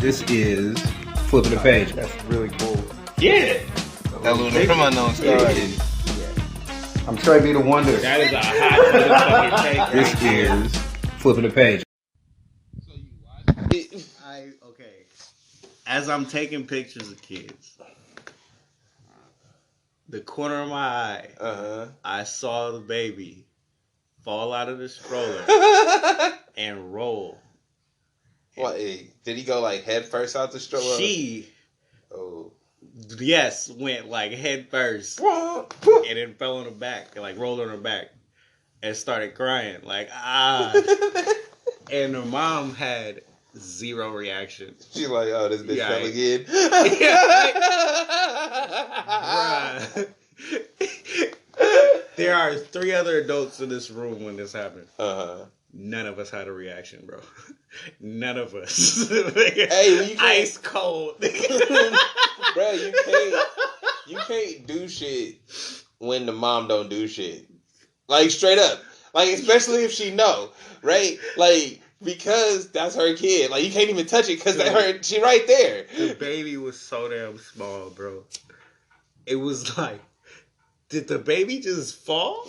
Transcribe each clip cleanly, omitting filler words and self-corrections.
This is flipping the page. That's really cool. Yeah. That Luna from Unknown Star. Yeah. I'm Trey B. the Wonder. That is a hot motherfucking take. This is flipping the page. Okay. As I'm taking pictures of kids, the corner of my eye, I saw the baby fall out of the stroller and roll. What? Did he go like head first out the stroller? Yes, went like head first and then fell on her back, like rolled on her back and started crying, like and her mom had zero reaction. She's like, "Oh, this bitch fell again." There are 3 other adults in this room when this happened. None of us had a reaction, bro. None of us. Hey, you ice cold. Bro, you can't do shit when the mom don't do shit. Like straight up. Like especially if she know, right? Like because that's her kid. Like you can't even touch it because she right there. The baby was so damn small, bro. It was like, did the baby just fall?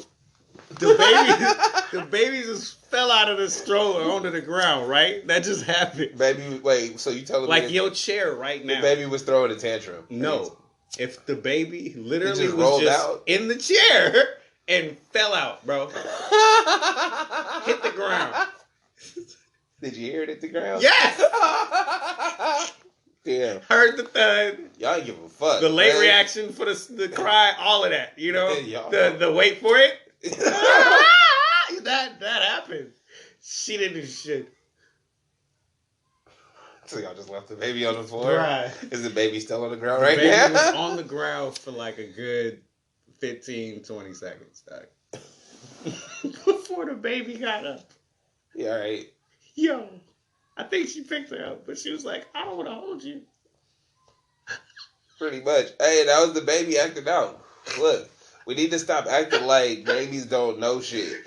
The baby just fell out of the stroller onto the ground, right? That just happened. Baby, wait, so you telling me like your chair right now? The baby was throwing a tantrum. No. If the baby literally rolled was just out in the chair and fell out, bro. Hit the ground. Did you hear it hit the ground? Yes! Damn. Heard the thud. Y'all give a fuck. The late reaction for the cry, all of that, you know? the wait for it. that happened. She didn't do shit. So y'all just left the baby on the floor? Right. Is the baby still on the ground right now? The baby was on the ground for like a good 15, 20 seconds, dog. Before the baby got up. Yeah, all right. Yo, I think she picked her up, but she was like, I don't want to hold you. Pretty much. Hey, that was the baby acting out. Look, we need to stop acting like babies don't know shit.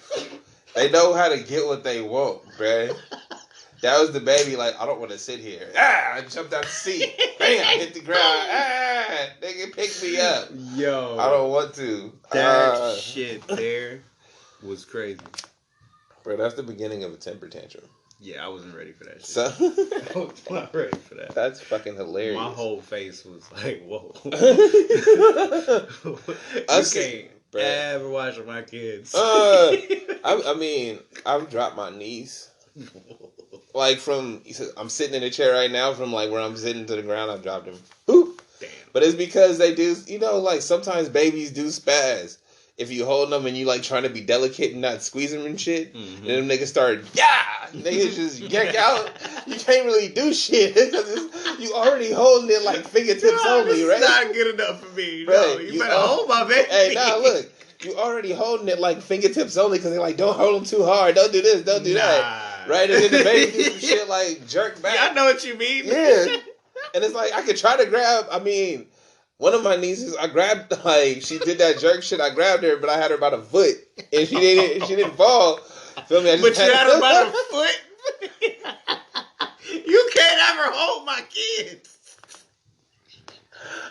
They know how to get what they want, bruh. That was the baby like, I don't want to sit here. I jumped out the seat. Bam, hit the ground. Nigga, pick me up. Yo. I don't want to. That shit there was crazy. Bro, that's the beginning of a temper tantrum. Yeah, I wasn't ready for that shit. So, I was not ready for that. That's fucking hilarious. My whole face was like, whoa. You can't ever watch my kids. I mean, I've dropped my niece. Like I'm sitting in a chair right now from like where I'm sitting to the ground, I've dropped him. Boop. Damn. But it's because they do, like sometimes babies do spaz. If you hold them and you like trying to be delicate and not squeeze them and shit, and them niggas start, niggas just yank out. You can't really do shit because you already holding it like fingertips only, right? It's not good enough for me. Right. No, you better hold my baby. Hey, look, you already holding it like fingertips only because they're like, don't hold them too hard, don't do this, don't do that, right? And then the baby do some shit like jerk back. Yeah, I know what you mean. Yeah, and it's like I could try to grab. I mean. One of my nieces, I grabbed, like, she did that jerk shit. I grabbed her, but I had her about a foot. And she didn't fall. Feel me? But you had her about a foot? You can't ever hold my kids.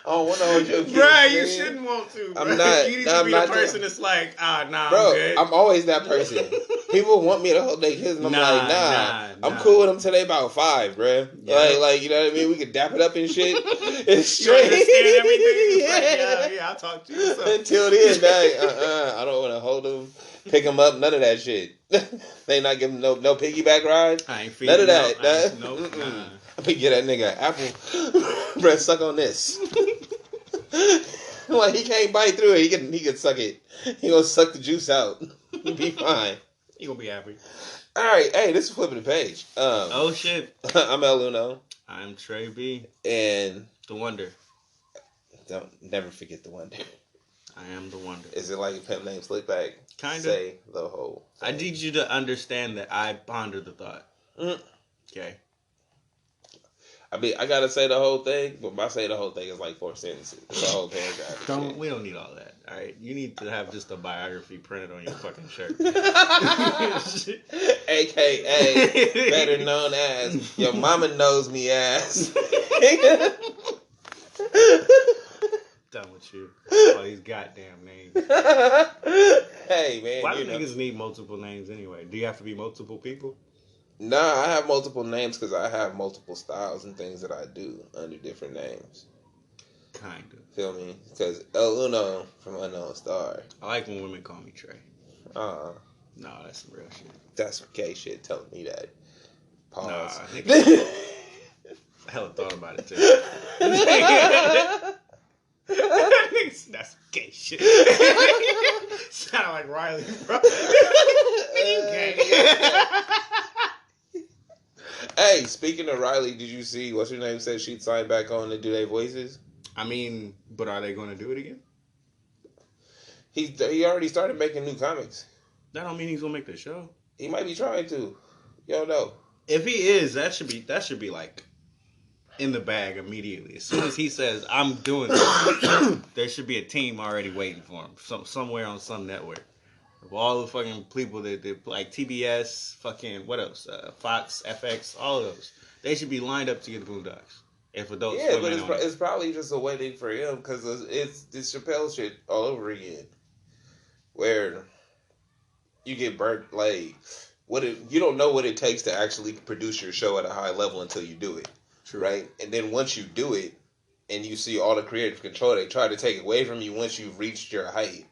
I don't want to hold your kids. Bruh, you shouldn't want to. Bro. I'm not. You need to be the person that's like, nah, bro, I'm good. I'm always that person. People want me to hold their kids, and I'm like, nah. I'm cool with them till they about 5, bro. Yeah. Like, you know what I mean? We could dap it up and shit. It's straight. You understand everything? Yeah, I'll talk to you. Until then, I don't want to hold them, pick them up, none of that shit. They not giving no piggyback ride. I ain't feeling none of that. Nope. I'm gonna get that nigga an apple. Bro, suck on this. Like he can't bite through it. He can suck it. He gonna suck the juice out. He'll be fine. He gonna be happy. All right, hey, this is flipping the page. Oh shit. I'm El Uno. I'm Trey B. And the Wonder. Don't never forget the Wonder. I am the Wonder. Is it like a pimp named Slickback? Kind of. Say the whole thing. I need you to understand that I ponder the thought. Okay. I mean, I gotta say the whole thing, but my say the whole thing is like 4 sentences. It's a whole paragraph. We don't need all that. All right, you need to have just a biography printed on your fucking shirt. AKA, better known as your mama knows me ass. Done with you. All these goddamn names. Hey man, Why do niggas need multiple names anyway? Do you have to be multiple people? Nah, I have multiple names because I have multiple styles and things that I do under different names. Kind of. Feel me? Because El Uno from Unknown Star. I like when women call me Trey. No, that's some real shit. That's some gay shit telling me that. Pause. Nah, nigga. I hella thought about it too. That's gay shit. Sound like Riley, bro. You gay. Hey, speaking of Riley, did you see what's her name said she'd sign back on to do their voices? I mean, but are they going to do it again? He already started making new comics. That don't mean he's gonna make the show. He might be trying to. You don't know. If he is, that should be like in the bag immediately. As soon as he says, "I'm doing this," there should be a team already waiting for him. Somewhere on some network. Of all the fucking people that like TBS, fucking what else? Fox, FX, all of those. They should be lined up to get the Boondocks. If adults, yeah, but it's probably just a waiting for him because it's this Chappelle shit all over again, where you get burnt. Like you don't know what it takes to actually produce your show at a high level until you do it. True. Right? And then once you do it, and you see all the creative control they try to take away from you once you've reached your height.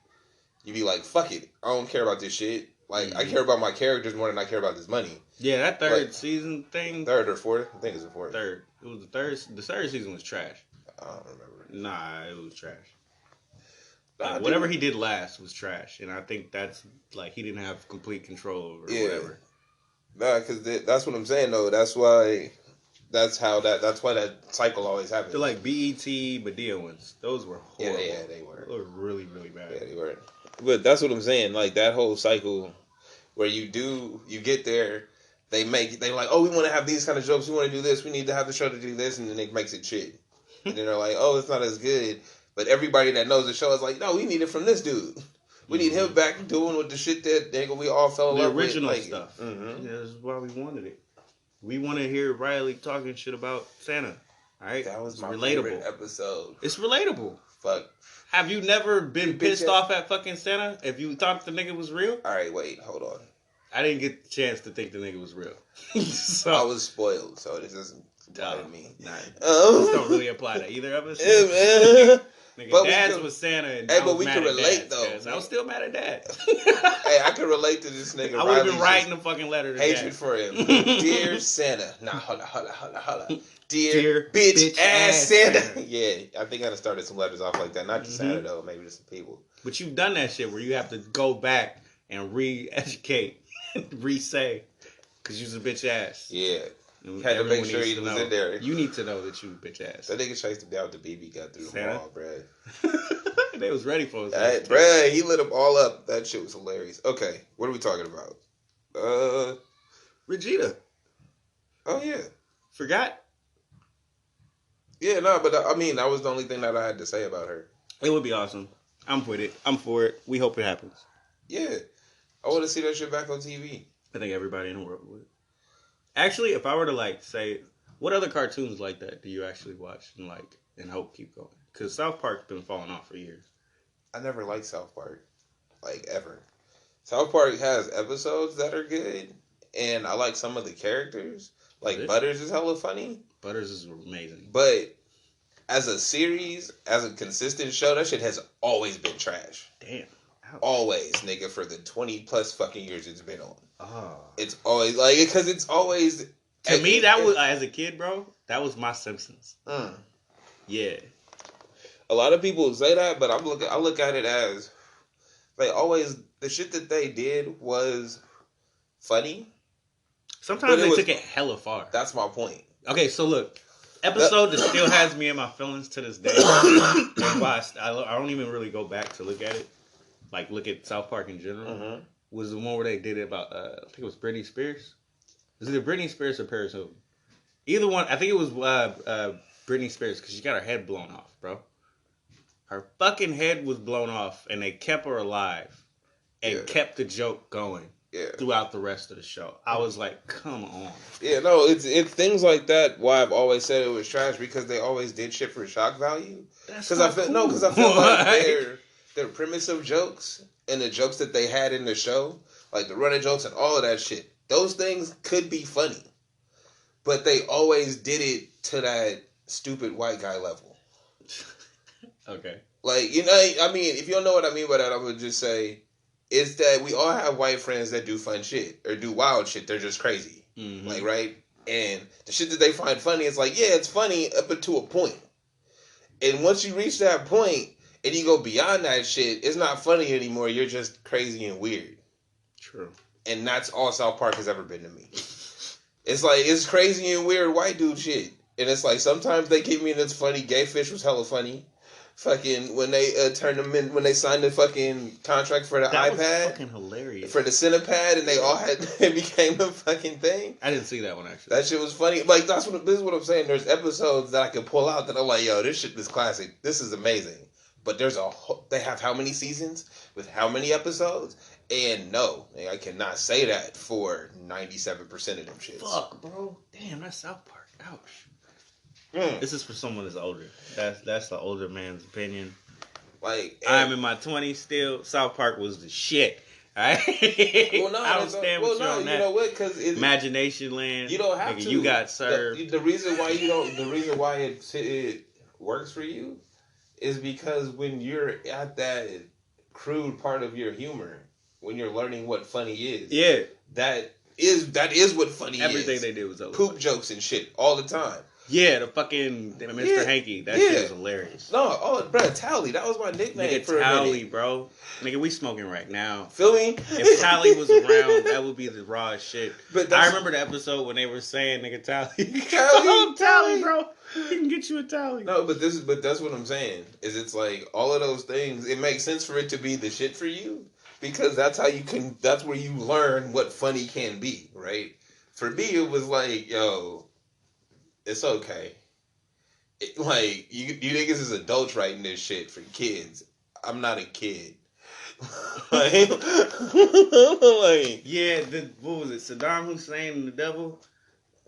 You be like, fuck it. I don't care about this shit. Like, I care about my characters more than I care about this money. Yeah, that third season thing. Third or fourth? I think it's the fourth. Third. It was the third. The third season was trash. I don't remember. Nah, it was trash. Like, whatever he did last was trash. And I think that's, like, he didn't have complete control over it or whatever. Nah, because that's what I'm saying, though. That's why that cycle always happens. They're like BET, Medea ones. Those were horrible. Yeah, they were. They were really, really bad. Yeah, they were. But that's what I'm saying. Like, that whole cycle where you get there, they like, oh, we want to have these kind of jokes. We want to do this. We need to have the show to do this. And then it makes it shit. And then they're like, oh, it's not as good. But everybody that knows the show is like, no, we need it from this dude. We need him back doing with the shit that we all fell in love with. The original stuff. Mm-hmm. Yeah, this is why we wanted it. We want to hear Riley talking shit about Santa. All right? That was my relatable favorite episode. It's relatable. Fuck. Have you never been pissed off at fucking Santa if you thought the nigga was real? All right, wait, hold on. I didn't get the chance to think the nigga was real. So I was spoiled, so this doesn't apply to me. Nah, this don't really apply to either of us. Nigga, but Dad's was Santa, and hey, I was but we mad can at relate Dad's, though. I was still mad at Dad. Hey, I can relate to this nigga. I would have been writing a fucking letter to hatred Dad. for him. Dear Santa. Nah, holla. Dear bitch ass Santa. Yeah, I think I done started some letters off like that. Not to Santa though, maybe to some people. But you've done that shit where you have to go back and re-educate, re-say, because you's a bitch ass. Yeah. Had to make sure he was in there. You need to know that you a bitch ass. That nigga chased him down with the BB gun through the wall, bruh. They was ready for us. Bruh, he lit them all up. That shit was hilarious. Okay, what are we talking about? Regina. Oh, yeah. Forgot? Yeah, no, but I mean, that was the only thing that I had to say about her. It would be awesome. I'm with it. I'm for it. We hope it happens. Yeah. I want to see that shit back on TV. I think everybody in the world would. Actually, if I were to like say, what other cartoons like that do you actually watch and like and hope keep going? Because South Park's been falling off for years. I never liked South Park, like ever. South Park has episodes that are good, and I like some of the characters. Like Butters is hella funny. Butters is amazing. But as a series, as a consistent show, that shit has always been trash. Damn. Ouch. Always, nigga, for the 20 plus fucking years it's been on. Oh. It's always like, because it's always. To me, that was, as a kid, bro, that was my Simpsons. Yeah. A lot of people say that, but I look at it as they always, the shit that they did was funny. Sometimes they took it hella far. That's my point. Okay, so look, episode that still has me in my feelings to this day. And why I don't even really go back to look at it, like look at South Park in general. Was the one where they did it about I think it was Britney Spears. Was it Britney Spears or Paris Hilton? Either one. I think it was Britney Spears because she got her head blown off, bro. Her fucking head was blown off, and they kept her alive and kept the joke going throughout the rest of the show. I was like, come on. Yeah, no, it's things like that. Why I've always said it was trash because they always did shit for shock value. Because I feel like their premise of jokes and the jokes that they had in the show, like the running jokes and all of that shit, those things could be funny, but they always did it to that stupid white guy level. Okay. Like, you know, I mean, if you don't know what I mean by that, I would just say it's that we all have white friends that do fun shit or do wild shit. They're just crazy. Mm-hmm. Like, right? And the shit that they find funny, it's like, yeah, it's funny up to a point. And once you reach that point and you go beyond that shit, it's not funny anymore. You're just crazy and weird. True. And that's all South Park has ever been to me. It's like, it's crazy and weird white dude shit. And it's like, sometimes they keep me in this funny. Gay Fish was hella funny. Fucking, when they turned them in, when they signed the fucking contract for the that iPad. Was fucking hilarious. For the Cinepad, and they all had, it became a fucking thing. I didn't see that one, actually. That shit was funny. Like, this is what I'm saying. There's episodes that I can pull out that I'm like, yo, this shit is classic. This is amazing. But they have how many seasons with how many episodes? And no, I cannot say that for 97% of them shits. Fuck, bro. Damn, that's South Park. Ouch. This is for someone that's older. That's the older man's opinion. Like, I'm in my 20s still. South Park was the shit. All right? Well, no, I don't stand with you on that. You know what? Because Imagination Land. You don't have to. You got served. The reason why you don't. The reason why it works for you is because when you're at that crude part of your humor, when you're learning what funny is, that is what funny Everything is. Everything they did was over. Poop jokes and shit all the time. Yeah, the fucking Mr. Hanky. That shit was hilarious. No, bro, Tally. That was my nickname nigga, for Tally, a minute. Bro. Nigga, we smoking right now. Feel me? If Tally was around, that would be the rawest shit. But I remember the episode when they were saying, nigga, Tally. Tally, bro. He can get you a Tally. No, but that's what I'm saying. Is it's like all of those things, it makes sense for it to be the shit for you. Because that's where you learn what funny can be, right? For me, it was like, yo, it's okay. Like, you niggas is adults writing this shit for kids. I'm not a kid. like, yeah, what was it? Saddam Hussein and the devil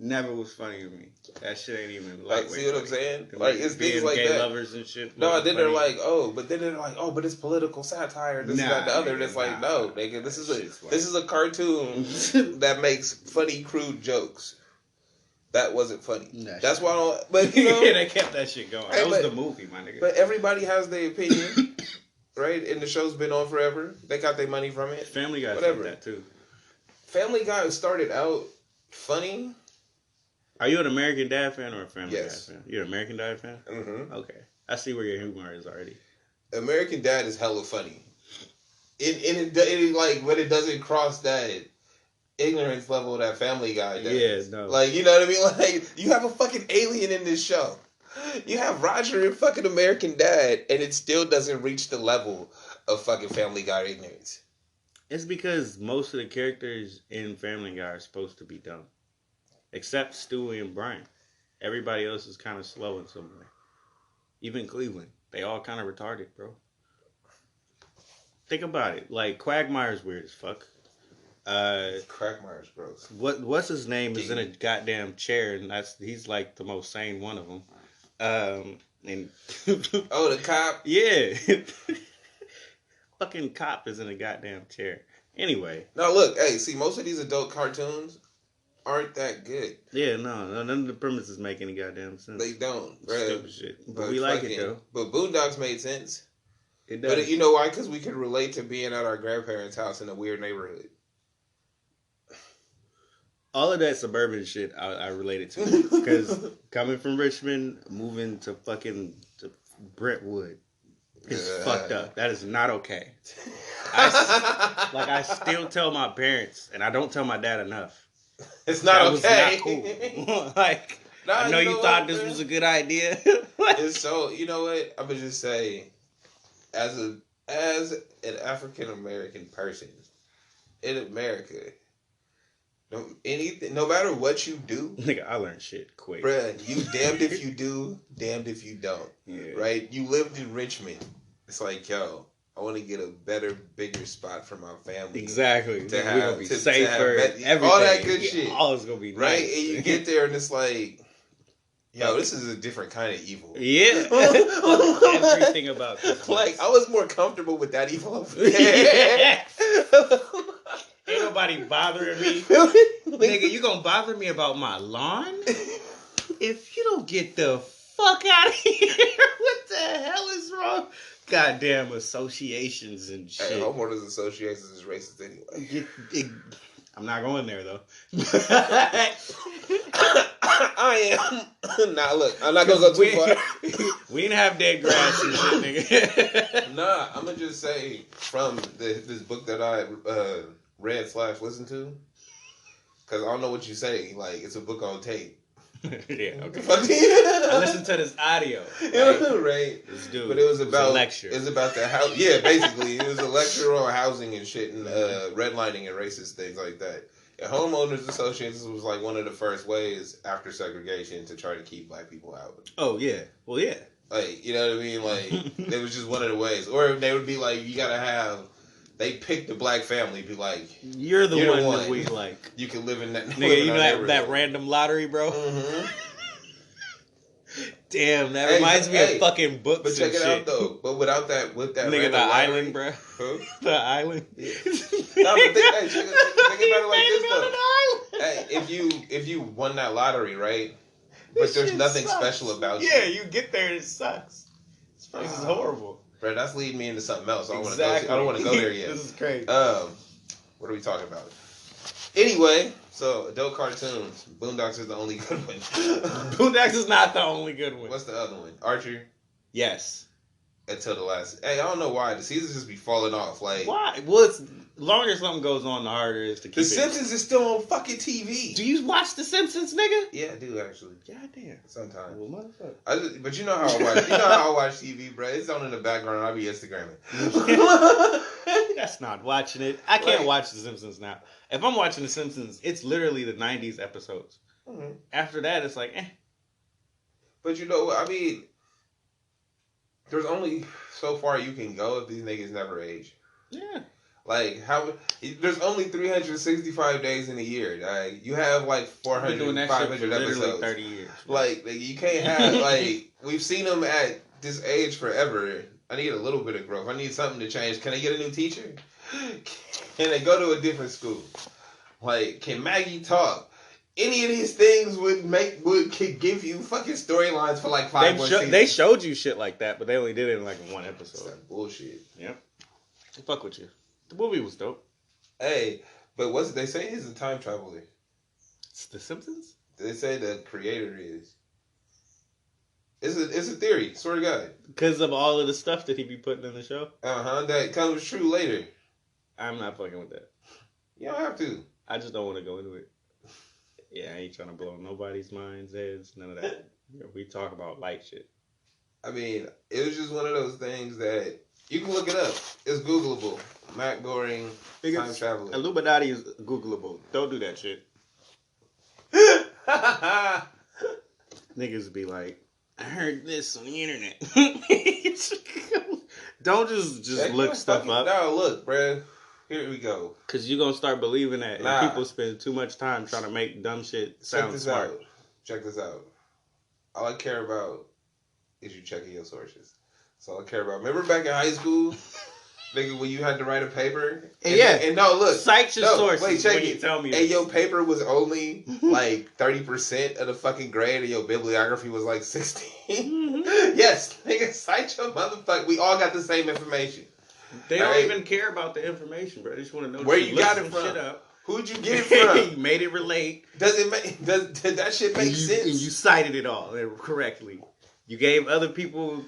never was funny to me. That shit ain't even like, see what I'm saying? Like, it's things like gay that. Lovers and shit. No, then they're like, but it's political satire. This, that, the other. And it's like, no, nigga, this is a cartoon that makes funny, crude jokes. That wasn't funny. That's why I don't. But you know, yeah, they kept that shit going. That was the movie, my nigga. But everybody has their opinion, right? And the show's been on forever. They got their money from it. Family Guy did that too. Family Guy started out funny. Are you an American Dad fan or a Family Guy fan? You're an American Dad fan? Mm-hmm. Okay, I see where your humor is already. American Dad is hella funny. It like, but it doesn't cross that ignorance level that Family Guy does. Yeah, no. Like, you know what I mean? Like, you have a fucking alien in this show. You have Roger in fucking American Dad, and it still doesn't reach the level of fucking Family Guy ignorance. It's because most of the characters in Family Guy are supposed to be dumb. Except Stewie and Brian. Everybody else is kind of slow in some way. Even Cleveland. They all kind of retarded, bro. Think about it. Like, Quagmire's weird as fuck. Quagmire's gross. What's his name is in a goddamn chair, and he's like the most sane one of them. And oh, the cop? Yeah. Fucking cop is in a goddamn chair. Anyway. No, look, hey, see, most of these adult cartoons aren't that good. Yeah, no, none of the premises make any goddamn sense. They don't, bro. Stupid shit. But we like it, though. But Boondocks made sense. It does. But you know why? Because we could relate to being at our grandparents' house in a weird neighborhood. All of that suburban shit I related to. Because coming from Richmond, moving to Brentwood is fucked up. That is not okay. I still tell my parents, and I don't tell my dad enough. It's not okay. Not cool. Like, I know you thought this was a good idea. It's so, you know what? I'm gonna just say, as an African American person in America, No matter what you do, Nigga, I learned shit quick. bruh, you damned if you do, damned if you don't. Yeah. Right? You lived in Richmond. It's like, yo, I want to get a better, bigger spot for my family. Exactly. To We're have, gonna be to safer. have Everything. all that good shit. All is gonna be Right? nice. And you get there and it's like, yo, this is a different kind of evil. Yeah. Everything about this. Like, I was more comfortable with that evil over Yeah. there. Ain't nobody bothering me. Nigga, you gonna bother me about my lawn? If you don't get the fuck out of here, what the hell is wrong? Goddamn associations and shit. Hey, homeowners associations is racist anyway. I'm not going there though. I am. Nah, look, I'm not gonna go too far. We didn't have dead grass and shit, nigga. Nah, I'm gonna just say from this book that I read/listened to, because I don't know what you say. Like, it's a book on tape. Yeah, okay. I I listened to this audio. Right? Right. This dude. But it was about a lecture. It was about the house. Yeah, basically, it was a lecture on housing and shit and redlining and racist things like that. And homeowners associations was like one of the first ways after segregation to try to keep black people out. Oh yeah. Well yeah. Like, you know what I mean? Like, it was just one of the ways. Or they would be like, you gotta have. They picked the black family. Be like, you're the one that we like. You can live in that. Nigga, you know that random lottery, bro. Mm-hmm. Damn, that reminds me of fucking books. But check and it shit. out though. But without that, with that nigga, the lottery, island, bro. Huh? The island. Yeah. No, but think about it like this though. Hey, if you won that lottery, right? But there's nothing special about you. Yeah, you get there and it sucks. This place is horrible. Bro, that's leading me into something else. Exactly. I don't want to go there yet. This is crazy. What are we talking about? Anyway, so adult cartoons. Boondocks is the only good one. Boondocks is not the only good one. What's the other one? Archer. Yes. Until the last. Hey, I don't know why the seasons just be falling off. Like, why? Well, it's longer something goes on, the harder it is to keep The it. Simpsons is still on fucking TV. Do you watch The Simpsons, nigga? Yeah, I do actually. Goddamn. Sometimes. Well, motherfucker. But you know how I watch. You know how I watch TV, bro. It's on in the background. I be Instagramming. That's not watching it. I can't watch The Simpsons now. If I'm watching The Simpsons, it's literally the 90s episodes. Mm-hmm. After that, it's like, eh. But you know what? I mean, there's only so far you can go if these niggas never age. Yeah. Like, how? There's only 365 days in a year. Like, you have like 400, 500 episodes. 30 years. Like, you can't have, like, we've seen them at this age forever. I need a little bit of growth. I need something to change. Can I get a new teacher? Can they go to a different school? Like, can Maggie talk? Any of these things could give you fucking storylines for like 5 more seasons. They showed you shit like that, but they only did it in like one episode. That's bullshit. Yep. Fuck with you. The movie was dope. Hey, but what's they say he's a time traveler? It's The Simpsons? They say the creator is. It's a theory, swear to God. Because of all of the stuff that he be putting in the show? That comes true later. I'm not fucking with that. You don't have to. I just don't want to go into it. Yeah, I ain't trying to blow nobody's minds, heads, none of that. We talk about light shit. I mean, it was just one of those things that you can look it up. It's Googleable. Matt Goring, time traveler. Illuminati is Googleable. Don't do that shit. Niggas be like, I heard this on the internet. Don't just look stuff up. No, look, bruh. Here we go. Because you're going to start believing that. Nah. And people spend too much time trying to make dumb shit sound smart. Check this out. All I care about is you checking your sources. That's all I care about. Remember back in high school? Nigga, when you had to write a paper? And no, look. Cite your sources wait, check when it. You tell me And this. your paper was only like 30% of the fucking grade and your bibliography was like 16. Yes, nigga, cite your motherfucker. We all got the same information. They don't even care about the information, bro. They just want to know where you got it from. Shit up. Who'd you get it from? You made it relate. Does that shit make sense? And you cited it all correctly. You gave other people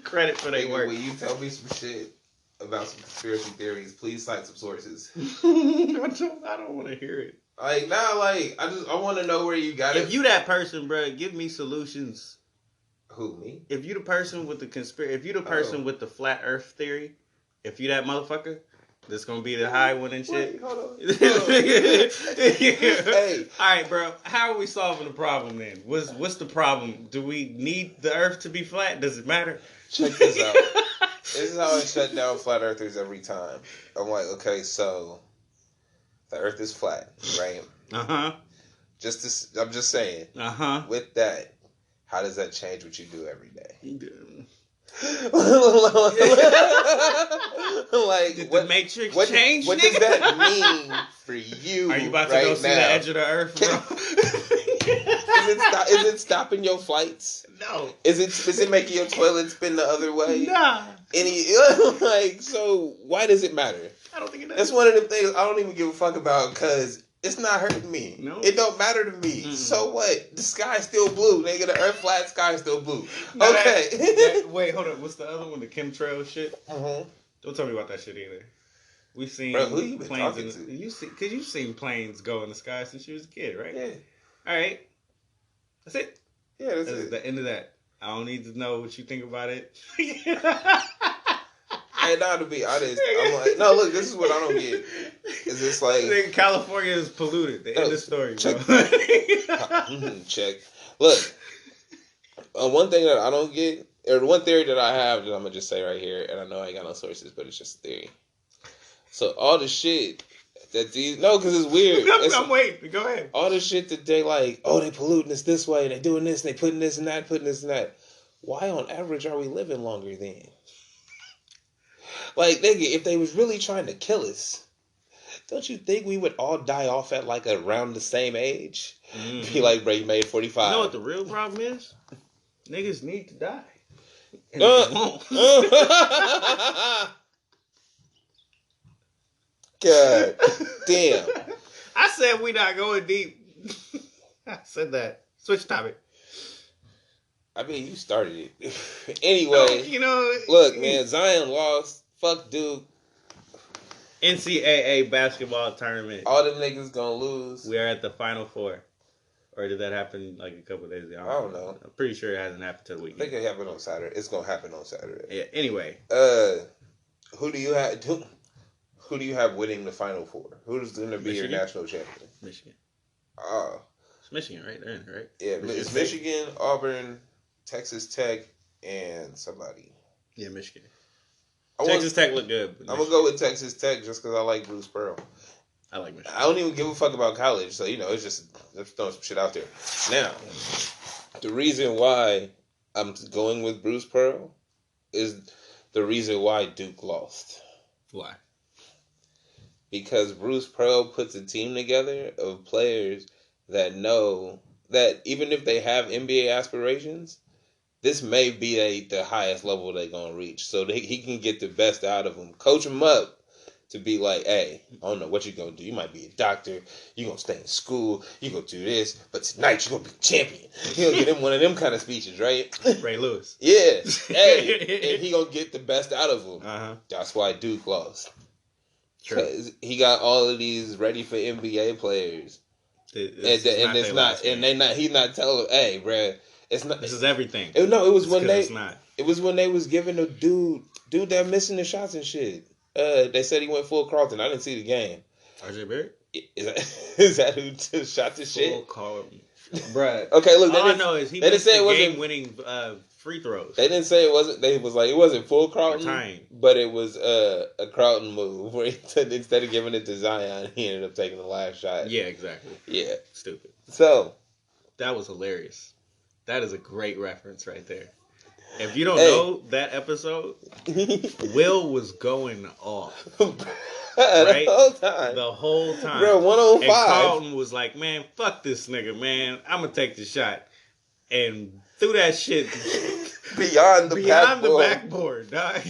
credit for their work. When you tell me some shit about some conspiracy theories, please cite some sources. I don't want to hear it. Like, nah, like, I want to know where you got it. If you that person, bro, give me solutions. Who, me? If you the person with the if you the person with the flat earth theory, if you that motherfucker, This gonna be the high one and shit. Wait, hold on. Hey, all right, bro. How are we solving the problem then? What's the problem? Do we need the Earth to be flat? Does it matter? Check this out. This is how I shut down flat earthers every time. I'm like, okay, so the Earth is flat, right? Uh-huh. I'm just saying. Uh-huh. With that, how does that change what you do every day? Like, Did what, the Matrix what, change? what nigga? does that mean for you? Are you about to right go see now? the edge of the Earth, bro? Is it stopping your flights? No. Is it making your toilet spin the other way? Nah. Like, so why does it matter? I don't think it does. That's one of the things I don't even give a fuck about because it's not hurting me. No. It don't matter to me. Mm-mm. So what? The sky's still blue, nigga. The Earth flat, sky's still blue. Now Okay. wait, hold on. What's the other one? The chemtrail shit? Mm-hmm. Don't tell me about that shit either. We've seen Bro, who you been planes talking in to? because you've seen planes go in the sky since you was a kid, right? Yeah. All right. That's it. Yeah, that's That's it. the end of that. I don't need to know what you think about it. Hey, now to be honest, I'm like, no, look, this is what I don't get. Is this like Nigga, California is polluted. The end of story, bro. check. Look, one thing that I don't get, or one theory that I have that I'm gonna just say right here, and I know I ain't got no sources, but it's just a theory. So all the shit that because it's weird. I'm waiting. Go ahead. All the shit that they like, oh, they polluting us this way, and they doing this, and they putting this and that, putting this and that. Why on average are we living longer then? Like, nigga, if they was really trying to kill us, don't you think we would all die off at like around the same age? Mm-hmm. Be like, bro, you made 45. You know what the real problem is? Niggas need to die. And they won't. God damn. I said we not going deep. I said that. Switch topic. I mean, you started it. Anyway, you know, look, man, Zion lost. Fuck Duke. NCAA basketball tournament. All them niggas gonna lose. We are at the Final Four. Or did that happen like a couple of days ago? I don't know. I'm pretty sure it hasn't happened till the I weekend. think it happened on Saturday. It's gonna happen on Saturday. Yeah. Anyway. Who do you have? Who do you have winning the Final Four? Who's going to be your national champion? Michigan. Oh. It's Michigan, right? They're in it, right? Yeah, it's Michigan, Auburn, Texas Tech, and somebody. Yeah, Michigan. Texas Tech look good. I'm going to go with Texas Tech just because I like Bruce Pearl. I like Michigan. I don't even give a fuck about college, so, it's just, let's throw some shit out there. Now, the reason why I'm going with Bruce Pearl is the reason why Duke lost. Why? Because Bruce Pearl puts a team together of players that know that even if they have NBA aspirations, this may be the highest level they're going to reach. So he can get the best out of them. Coach them up to be like, hey, I don't know what you're going to do. You might be a doctor. You're going to stay in school. You're going to do this. But tonight you're going to be a champion. You're going to get him one of them kind of speeches, right? Ray Lewis. Yeah. Hey, and he going to get the best out of them. Uh-huh. That's why Duke lost. True. Because he got all of these ready for NBA players. He's not telling them, hey, bruh, it's not. This is everything. It was when it's not. It was when they was giving the dude that missing the shots and shit. They said he went full Carlton. I didn't see the game. RJ Barrett? Is that who shot the shit? Full Carlton. Bruh. Okay, look. All I know is he missed the game-winning free throws. They didn't say it wasn't. They was like, it wasn't full Carlton, but it was a Carlton move where instead of giving it to Zion, he ended up taking the last shot. Yeah, exactly. Yeah. Stupid. So. That was hilarious. That is a great reference right there. If you don't know that episode, Will was going off. Right? The whole time. Bro, 105. And Carlton was like, man, fuck this nigga, man. I'm going to take the shot. And threw that shit beyond the backboard, dog.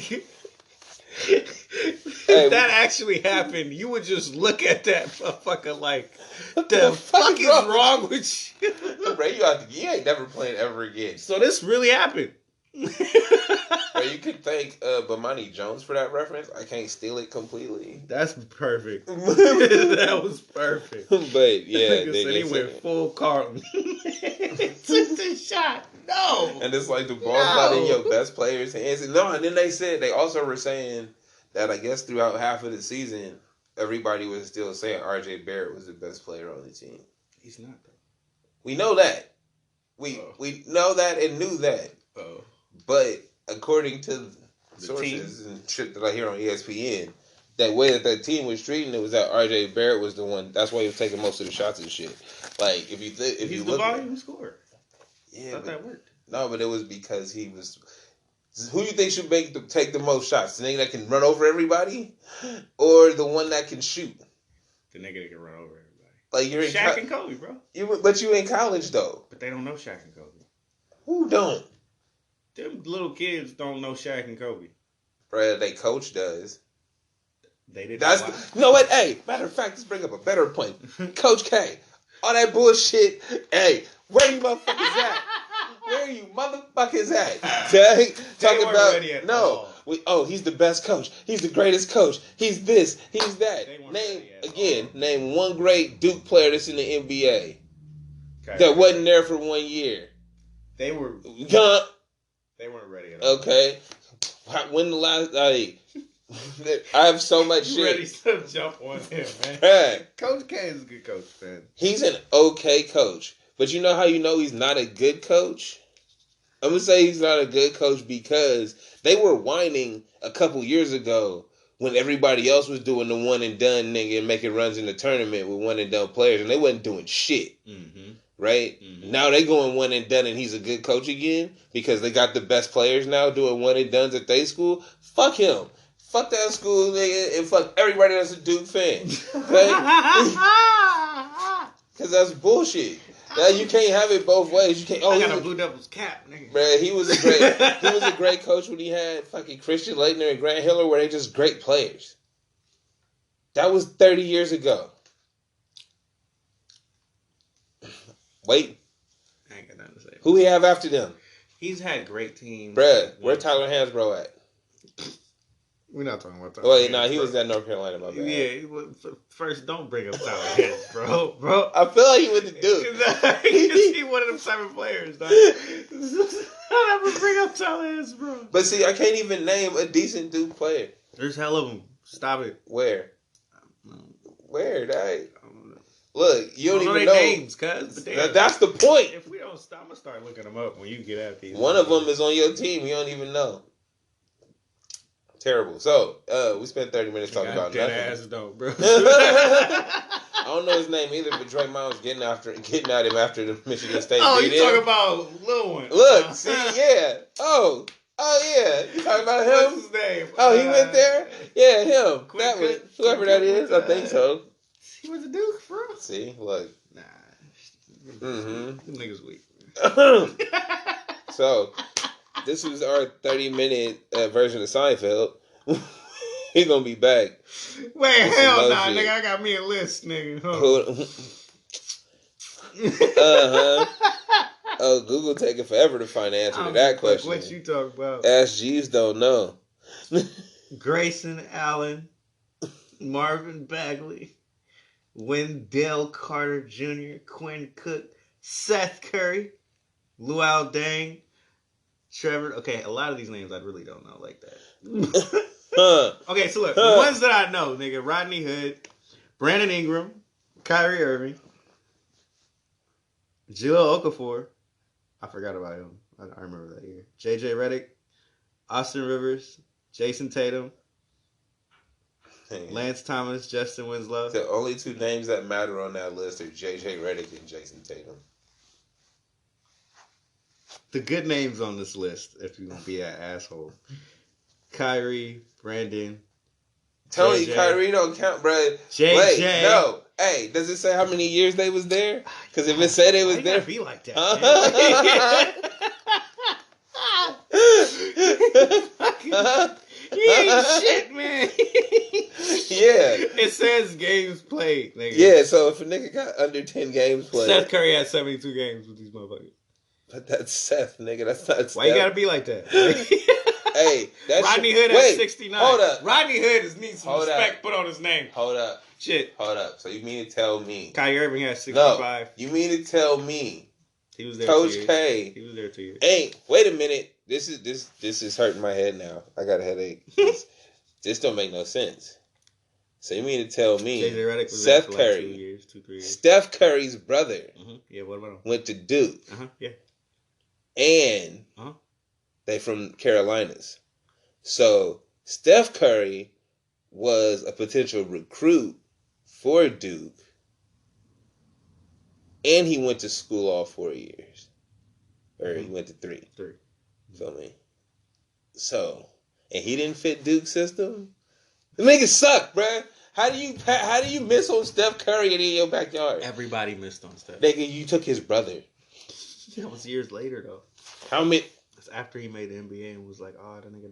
If that actually happened, you would just look at that motherfucker like, the fuck is wrong with you? Bro, you ain't never playing ever again. So this really happened. Bro, you could thank Bomani Jones for that reference. I can't steal it completely. That's perfect. That was perfect. But yeah, he went full Carlton. Took the shot. No. And it's like the ball's not in your best player's hands. No, and then they also were saying that I guess throughout half of the season, everybody was still saying R.J. Barrett was the best player on the team. He's not, though. We know that. We know that and knew that. Oh. But according to the sources team? and shit that I hear on ESPN, that way that team was treating it was that R.J. Barrett was the one. That's why he was taking most of the shots and shit. Like if He's you the look, volume scorer. yeah, Thought that worked. No, but it was because he was. Who you think should take the most shots? The nigga that can run over everybody, or the one that can shoot? The nigga that can run over everybody. Like you're in Shaq and Kobe, bro. But you in college though. But they don't know Shaq and Kobe. Who don't? Them little kids don't know Shaq and Kobe. Bruh, they coach does. They didn't. You know what? Hey, matter of fact, let's bring up a better point. Coach K, all that bullshit. Hey, where you motherfuckers at? Where you motherfuckers at? Talking about he's the best coach. He's the greatest coach. He's this. He's that. Name one great Duke player that's in the NBA that wasn't there for 1 year. They were. They weren't ready at all. Okay, when the last? I have so much shit. Ready to jump on him, man. Coach K is a good coach, man. He's an okay coach. But you know how you know he's not a good coach? I'm going to say he's not a good coach because they were whining a couple years ago when everybody else was doing the one and done nigga and making runs in the tournament with one and done players and they wasn't doing shit. Mm-hmm. Right? Mm-hmm. Now they going one and done and he's a good coach again because they got the best players now doing one and dones at their school. Fuck him. Fuck that school nigga and fuck everybody that's a Duke fan. Okay? Because that's bullshit. Now you can't have it both ways. You can't. I got a Blue Devils cap, nigga. Bruh, he was a great coach when he had fucking Christian Laettner and Grant Hiller, where they just great players. That was 30 years ago. Wait, I ain't got nothing to say. Who we have after them? He's had great teams. Bruh, where Tyler Hansbrough at? We're not talking about Tyler. Wait, he was at North Carolina, my bad. Yeah, first, don't bring up Tyler Hansbrough, bro. I feel like he went to Duke. He one of them type of players, dog. I'll never bring up Tyler Hansbrough. But see, I can't even name a decent Duke player. There's hell of them. Stop it. Where? Dang? Look, you don't even know know names, cuz. That's the point. If we don't stop, I'm gonna start looking them up when you get at these. One of them is on your team. You don't even know. Terrible. So, we spent 30 minutes talking about nothing. Ass though, bro. I don't know his name either, but Draymond was getting at him after the Michigan State. Oh, you talking about Lil One? Look, see, yeah. Oh, yeah. You talking about him? What's his name? Oh, he went there. Yeah, him. That was whoever that is. I think so. He was a Duke, bro. See, look. Nah. Mm-hmm. Them niggas weak. So, this was our 30-minute version of Seinfeld. He's gonna be back. Wait, hell nah, nigga. I got me a list, nigga. Oh, Google taking forever to find the answer to that question. What you talking about? Ask Jeeves don't know. Grayson Allen, Marvin Bagley, Wendell Carter Jr., Quinn Cook, Seth Curry, Luol Deng, Trevor. Okay, a lot of these names I really don't know like that. Okay, so look, the ones that I know, nigga: Rodney Hood, Brandon Ingram, Kyrie Irving, Jahlil Okafor. I forgot about him. I remember that year. JJ Redick, Austin Rivers, Jason Tatum, Lance Thomas, Justin Winslow. The only two names that matter on that list are JJ Redick and Jason Tatum. The good names on this list, if you're gonna be an asshole. Kyrie, Brandon. Tell me, Kyrie don't count, bro. JJ. Wait, no. Hey, does it say how many years they was there? Because if it said they was there, be like that. He ain't shit, man. Yeah. It says games played, nigga. Yeah, so if a nigga got under 10 games played. Seth Curry had 72 games with these motherfuckers. But that's Seth, nigga. That's not Steph. Why you gotta be like that? Hey, that's Rodney Hood has 69. Hold up. Rodney Hood needs some respect put on his name. Hold up. Shit. Hold up. So you mean to tell me Kyrie Irving has 65. No, you mean to tell me he was there Coach 2 years. K. He was there 2 years. Wait a minute. This is hurting my head now. I got a headache. This don't make no sense. So you mean to tell me JJ Redick was Seth there for Curry, like 2 years, 2-3 years. Steph Curry's brother, Yeah, what about him? went to Duke, Yeah. and they from Carolinas. So Steph Curry was a potential recruit for Duke, and he went to school all 4 years, or he went to 3. Feel me? So, and he didn't fit Duke's system. The niggas suck, bruh. How do you miss on Steph Curry in your backyard? Everybody missed on Steph. Nigga, you took his brother. That was years later though. How many? It's after he made the NBA and was like, "Oh, that nigga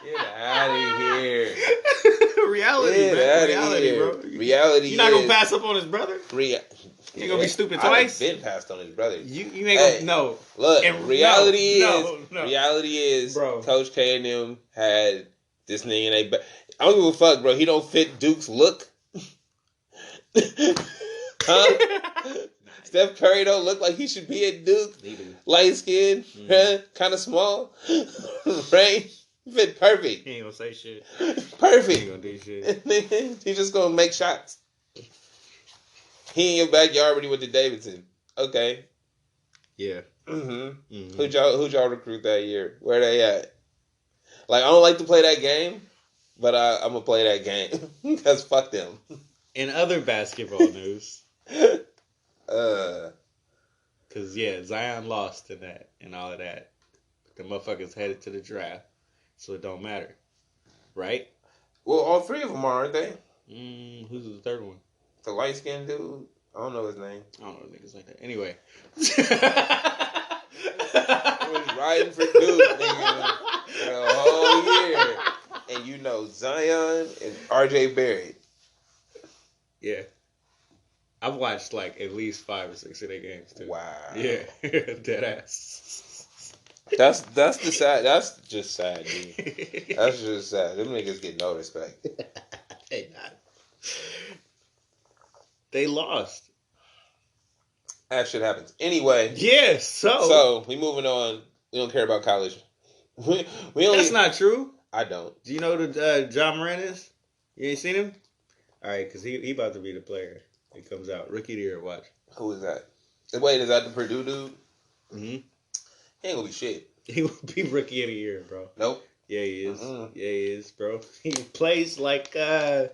Get out of here. Reality, man. Reality, bro. Reality. You're not gonna pass up on his brother. You ain't gonna be stupid twice. I've been passed on his brother. You ain't gonna no. Look, reality is, bro. Coach K and them had this nigga in a. I don't give a fuck, bro. He don't fit Duke's look. Huh? Steph Curry don't look like he should be at Duke. Light skin, kind of small, right? Fit perfect. He ain't gonna say shit. Perfect. He ain't gonna do shit. He's just gonna make shots. He in your backyard when he went to Davidson. Okay. Yeah. Who'd y'all recruit that year? Where they at? Like, I don't like to play that game, but I'm gonna play that game because fuck them. In other basketball news, because Zion lost in that and all of that. The motherfuckers headed to the draft, so it don't matter, right? Well, all 3 of them are, aren't they? Who's the third one? The light skinned dude. I don't know his name. I don't know niggas like that. Anyway. He was riding for Duke, nigga, for the whole year. And you know Zion and RJ Barrett. Yeah. I've watched like at least 5 or 6 of their games too. Wow. Yeah. Dead ass. That's the sad. That's just sad, dude. That's just sad. Them niggas get no respect. They not. They lost. That shit happens. Anyway. Yeah, So, we moving on. We don't care about college. We only, That's not true. I don't. Do you know who John Moran is? You ain't seen him? Alright, because he about to be the player. He comes out. Rookie of the year, watch. Who is that? Wait, is that the Purdue dude? Mm-hmm. He ain't gonna be shit. He will be rookie of the year, bro. Nope. Yeah, he is. Yeah, he is, bro. He plays like, fuck,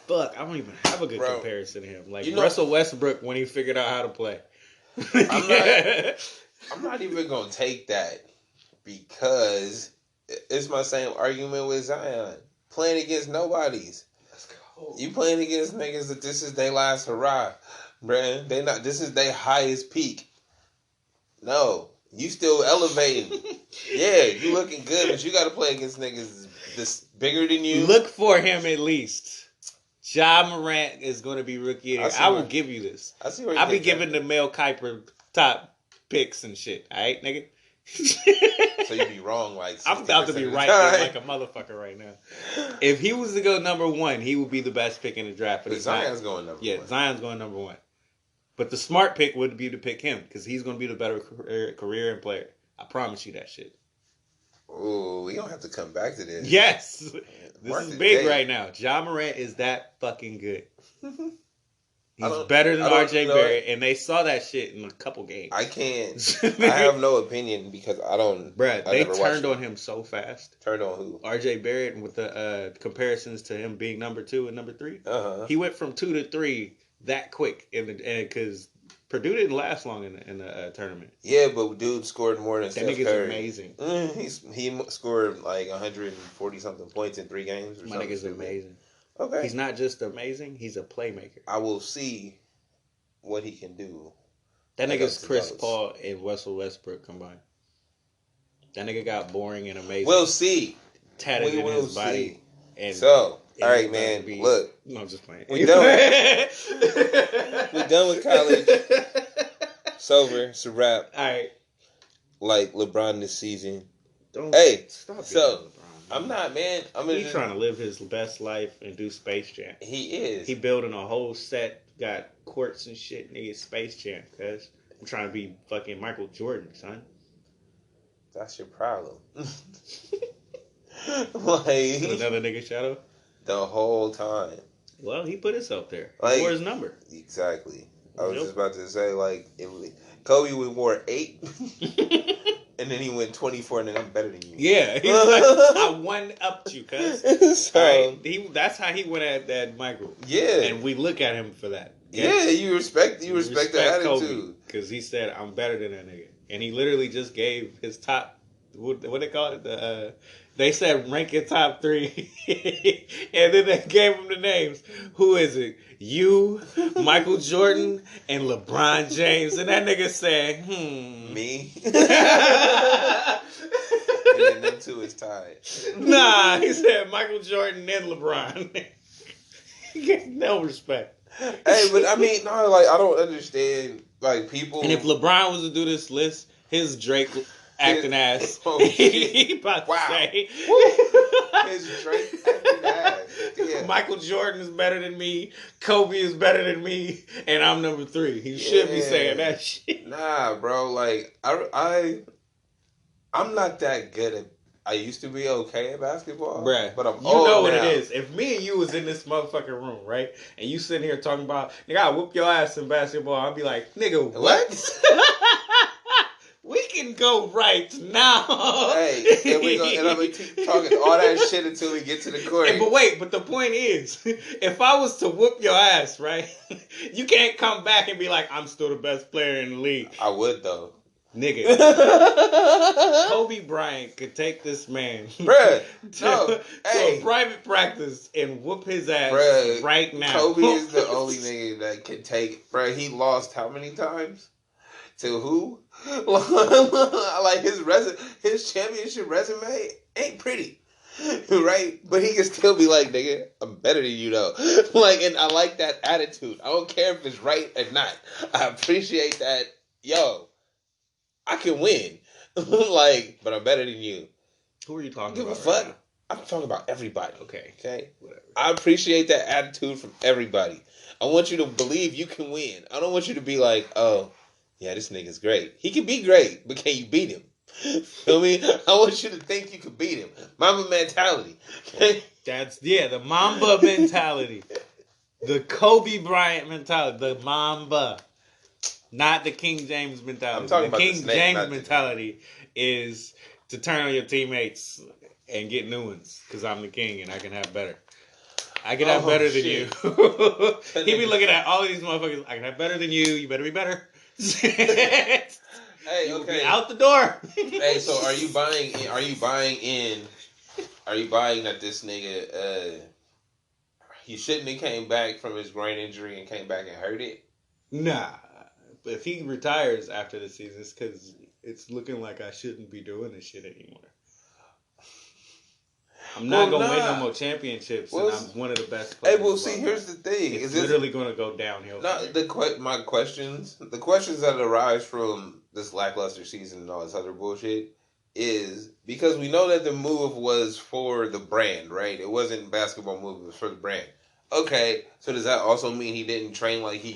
I don't even have a good comparison to him. Like, Russell Westbrook when he figured out how to play. I'm not even going to take that because it's my same argument with Zion. Playing against nobodies. Let's go. You playing against niggas that this is their last hurrah, bruh. This is their highest peak. No. You still elevating. Yeah, you looking good, but you got to play against niggas this bigger than you. Look for him at least. Ja Morant is going to be rookie of the year. I will give you this. I'll be giving the Mel Kiper top picks and shit. All right, nigga? So you be wrong like I'm about to be right there like a motherfucker right now. If he was to go number 1, he would be the best pick in the draft. But Zion's going number 1. Yeah, Zion's going number 1. But the smart pick would be to pick him because he's going to be the better career and player. I promise you that shit. Ooh, we don't have to come back to this. Yes. This is big right now. Ja Morant is that fucking good. He's better than RJ Barrett, and they saw that shit in a couple games. I can't. I have no opinion because I don't. Brad, they turned on him so fast. Turned on who? RJ Barrett with the comparisons to him being number 2 and number 3. He went from 2 to 3 that quick, and because Purdue didn't last long in the tournament. Yeah, but dude scored more than Steph Curry. That nigga's amazing. He scored like 140 something points in 3 games. My nigga's amazing. Okay, he's not just amazing; he's a playmaker. I will see what he can do. That nigga's Chris Paul and Russell Westbrook combined. That nigga got boring and amazing. We'll see. Tatted in his body. And so, all right, man. Look, no, I'm just playing. We're done. We're done with college. It's over. It's a wrap. All right. Like LeBron this season. Stop. So I'm not, man. He's trying to live his best life and do Space Jam. He is. He building a whole set, got courts and shit. Nigga, Space Jam, cuz I'm trying to be fucking Michael Jordan, son. That's your problem. Another nigga shadow? The whole time. Well, he put himself there. Like, He wore his number. Exactly. I was just about to say, like, Kobe wore 8, and then he went 24, and then I'm better than you. Yeah, he's like, I won up you, cuz. So, right? That's how he went at Michael. Yeah. And we look at him for that. Okay? Yeah, you respect the attitude. Because he said, I'm better than that nigga. And he literally just gave his top, what they call it? They said rank your top 3. And then they gave him the names. Who is it? You, Michael Jordan, and LeBron James. And that nigga said, Me? And then them two is tied. Nah, he said Michael Jordan and LeBron. He gets no respect. Hey, but I mean, no, like, I don't understand, like, people. And if LeBron was to do this list, his Drake acting ass. Oh, he about to say. His Drake acting ass. Yeah. Michael Jordan is better than me. Kobe is better than me. And I'm number 3. He should be saying that shit. Nah, bro. Like, I'm not that good at. I used to be okay at basketball, bruh. But I'm you know what now. it is. If me and you was in this motherfucking room, right, and you sitting here talking about, nigga, I whoop your ass in basketball, I'll be like, nigga, what? We can go right now. Hey, and I'm gonna keep talking all that shit until we get to the court. But the point is, if I was to whoop your ass, right, you can't come back and be like, I'm still the best player in the league. I would though. Nigga, Kobe Bryant could take this man bruh, to a private practice and whoop his ass right now. Kobe is the only nigga that can take. Bruh, he lost how many times? To who? Like his championship resume ain't pretty, right? But he can still be like, nigga, I'm better than you though. Like, and I like that attitude. I don't care if it's right or not. I appreciate that. Yo, I can win. Like, but I'm better than you. Who are you talking Give about? a fuck. Right, I'm talking about everybody. Okay. Whatever. I appreciate that attitude from everybody. I want you to believe you can win. I don't want you to be like, oh, yeah, this nigga's great. He can be great, but can you beat him? Feel me? I want you to think you can beat him. Mamba mentality. That's the Mamba mentality. The Kobe Bryant mentality. The Mamba. Not the King James mentality. I'm talking about King the snake, James mentality is to turn on your teammates and get new ones because I'm the king and I can have better. I can have better than you. He be looking at all of these motherfuckers. I can have better than you. You better be better. Hey, okay. Out the door. Hey, so are you buying that this nigga he shouldn't have came back from his brain injury and came back and hurt it? Nah. But if he retires after the season, it's because it's looking like I shouldn't be doing this shit anymore. I'm not going to win no more championships, and I'm one of the best players. Hey, well, see, here's the thing. It's literally going to go downhill. No, the questions that arise from this lackluster season and all this other bullshit is because we know that the move was for the brand, right? It wasn't a basketball move, it was for the brand. Okay, so does that also mean he didn't train like he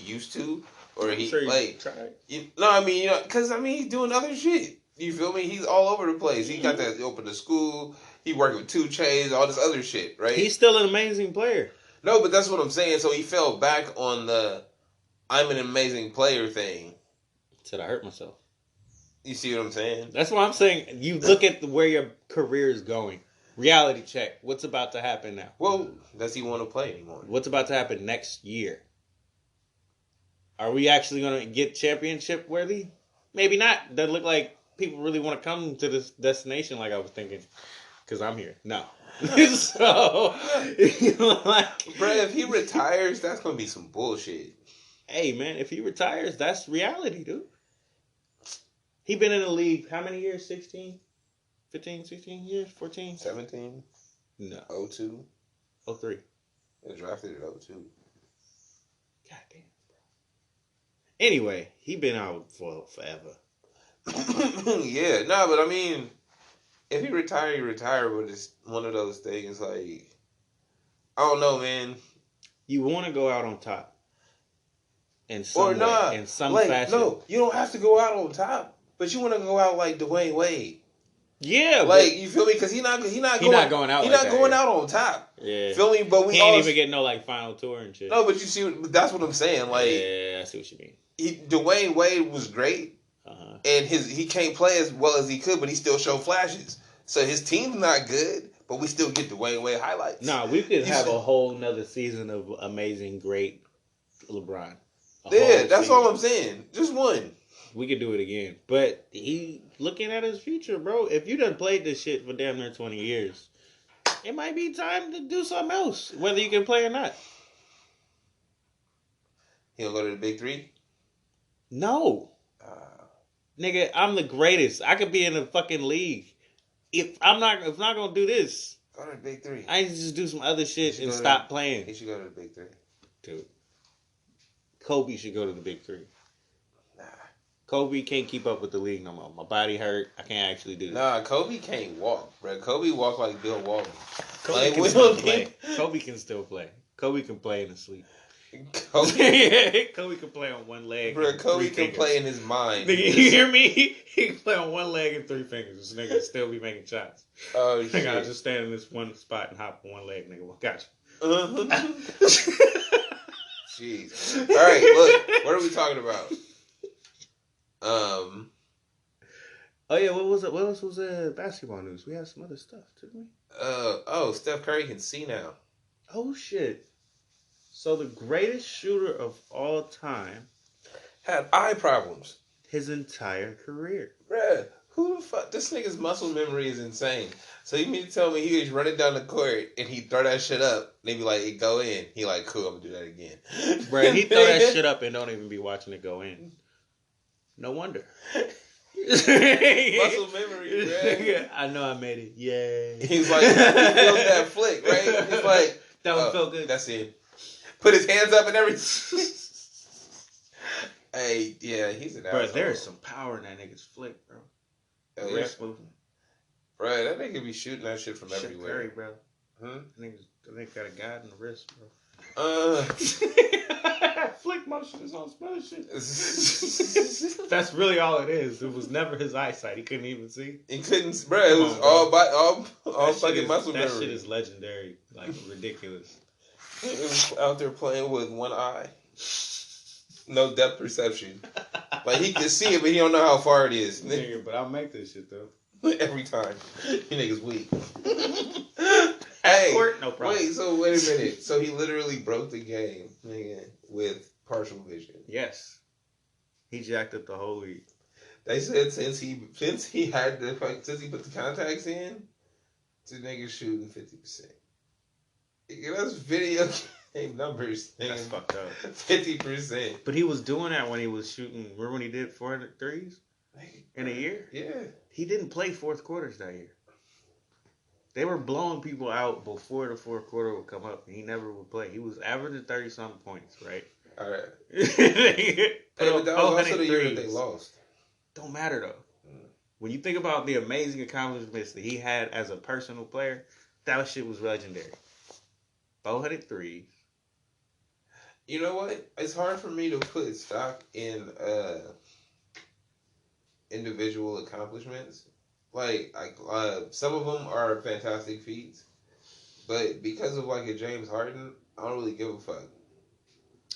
used to? Or he sure like tried. Because he's doing other shit. You feel me? He's all over the place. He got that open the school. He worked with 2 Chainz, all this other shit, right? He's still an amazing player. No, but that's what I'm saying. So he fell back on the I'm an amazing player thing. Said I hurt myself. You see what I'm saying? That's what I'm saying. You look at where your career is going. Reality check. What's about to happen now? Well, does he want to play anymore? What's about to happen next year? Are we actually going to get championship worthy? Maybe not. Doesn't look like people really want to come to this destination like I was thinking. Because I'm here. No. So, bro, if he retires, that's going to be some bullshit. Hey, man, if he retires, that's reality, dude. He been in the league how many years? 16? 15, 16 years? 14? 17? No. 02? 03. He was drafted at 02. God damn. Anyway, he been out for forever. Yeah, no, but I mean, if he retire, but it's one of those things like, I don't know, man. You want to go out on top in some or way, not in some like, fashion. No, you don't have to go out on top, But you want to go out like Dwayne Wade. Yeah, like you feel me? Because he's not going out. He's not going out on top. Yeah, feel me? But we he ain't even getting no like final tour and shit. No, but you see, that's what I'm saying. Like, yeah, I see what you mean. Dwayne Wade was great, and he can't play as well as he could, but he still showed flashes. So his team's not good, but we still get Dwayne Wade highlights. Nah, we could have a whole nother season of amazing, great LeBron. Yeah, that's all I'm saying. Just one. We could do it again. But he looking at his future, bro. If you done played this shit for damn near 20 years, it might be time to do something else, whether you can play or not. He don't go to the big three? No. Nigga, I'm the greatest. I could be in a fucking league. If I'm not gonna do this, go to the big three. I need to just do some other shit and stop playing. He should go to the big three. Dude. Kobe should go to the big three. Nah. Kobe can't keep up with the league no more. My body hurt. I can't actually do this. Nah, Kobe can't walk, bro. Kobe walk like Bill Walton. Kobe can still play. Kobe can still play. Kobe can play in his sleep. Kobe can play on one leg. Bro, Kobe can play in his mind. Nigga, you hear me? He can play on one leg and 3 fingers. This nigga still be making shots. Oh, shit. Nigga, I just stand in this one spot and hop on one leg, nigga. Well, gotcha. Jeez. All right, look. What are we talking about? Oh yeah, what else was basketball news? We had some other stuff, didn't we? Steph Curry can see now. Oh shit. So the greatest shooter of all time had eye problems his entire career. Bruh, who the fuck? This nigga's muscle memory is insane. So you mean to tell me he was running down the court and he throw that shit up and they be like, it go in. He like, cool, I'm gonna do that again. Bruh, he throw that shit up and don't even be watching it go in. No wonder. Muscle memory, bruh. I know I made it. Yay. He's like, he feels that flick, right? He's like, that one felt good. That's it. Put his hands up and everything. Hey, yeah, he's an asshole. Bro, there is some power in that nigga's flick, bro. Oh, wrist movement. Bro, that nigga be shooting that shit from everywhere. Curry, bro. That nigga got a guide in the wrist, bro. Flick motion is on some other shit. That's really all it is. It was never his eyesight. He couldn't even see. He couldn't, bro. It was all fucking muscle memory. That shit is legendary, like ridiculous. He was out there playing with one eye. No depth perception. Like, he can see it, but he don't know how far it is. Nigga, but I'll make this shit, though. Every time. You niggas weak. Hey, court, no problem. Wait a minute. So he literally broke the game, nigga, with partial vision. Yes. He jacked up the whole league. They said since he put the contacts in, the nigga shooting 50%. That's video game numbers. That's fucked up. 50%. But he was doing that when he was shooting. Remember when he did 400 threes in a year? Yeah. He didn't play fourth quarters that year. They were blowing people out before the fourth quarter would come up, and he never would play. He was averaging 30-something points, right? All right. But that was also the year that they lost. Don't matter, though. When you think about the amazing accomplishments that he had as a personal player, that shit was legendary. 400 threes. You know what? It's hard for me to put stock in individual accomplishments. Like some of them are fantastic feats, but because of like a James Harden, I don't really give a fuck.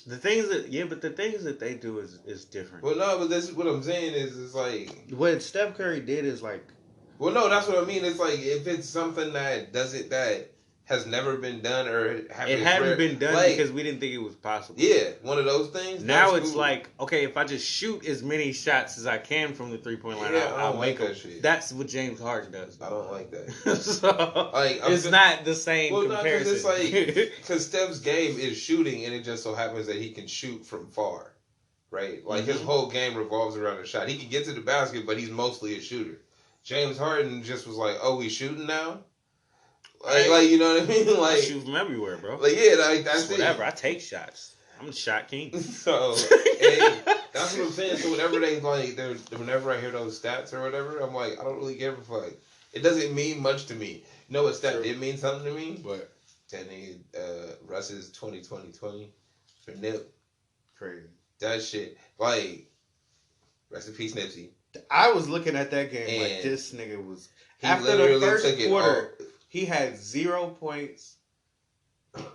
The things that they do is different. Well, no, but that's what I'm saying is like what Steph Curry did is like. Well, no, that's what I mean. It's like if it's something that has never been done or it hadn't been done like, because we didn't think it was possible. Yeah, one of those things. Now it's cool. Like, okay, if I just shoot as many shots as I can from the 3-point line, I'll make that shit. That's what James Harden does. I don't like that. So, like, it's not the same comparison. It's like, because Steph's game is shooting, and it just so happens that he can shoot from far, right? Like, his whole game revolves around a shot. He can get to the basket, but he's mostly a shooter. James Harden just was like, oh, we shooting now? Like, you know what I mean? Like, I shoot from everywhere, bro. Like, yeah, like, that's whatever. I take shots. I'm the shot king. So, hey, that's what I'm saying. So whenever I hear those stats or whatever, I'm like, I don't really give a fuck. It doesn't mean much to me. You know what stat did mean something to me? What? That nigga, Russ's 20-20-20 for Nip. Crazy. That shit. Like, rest in peace, Nipsey. I was looking at that game And like this nigga was. he After the literally first took it quarter, all. he had 0 points,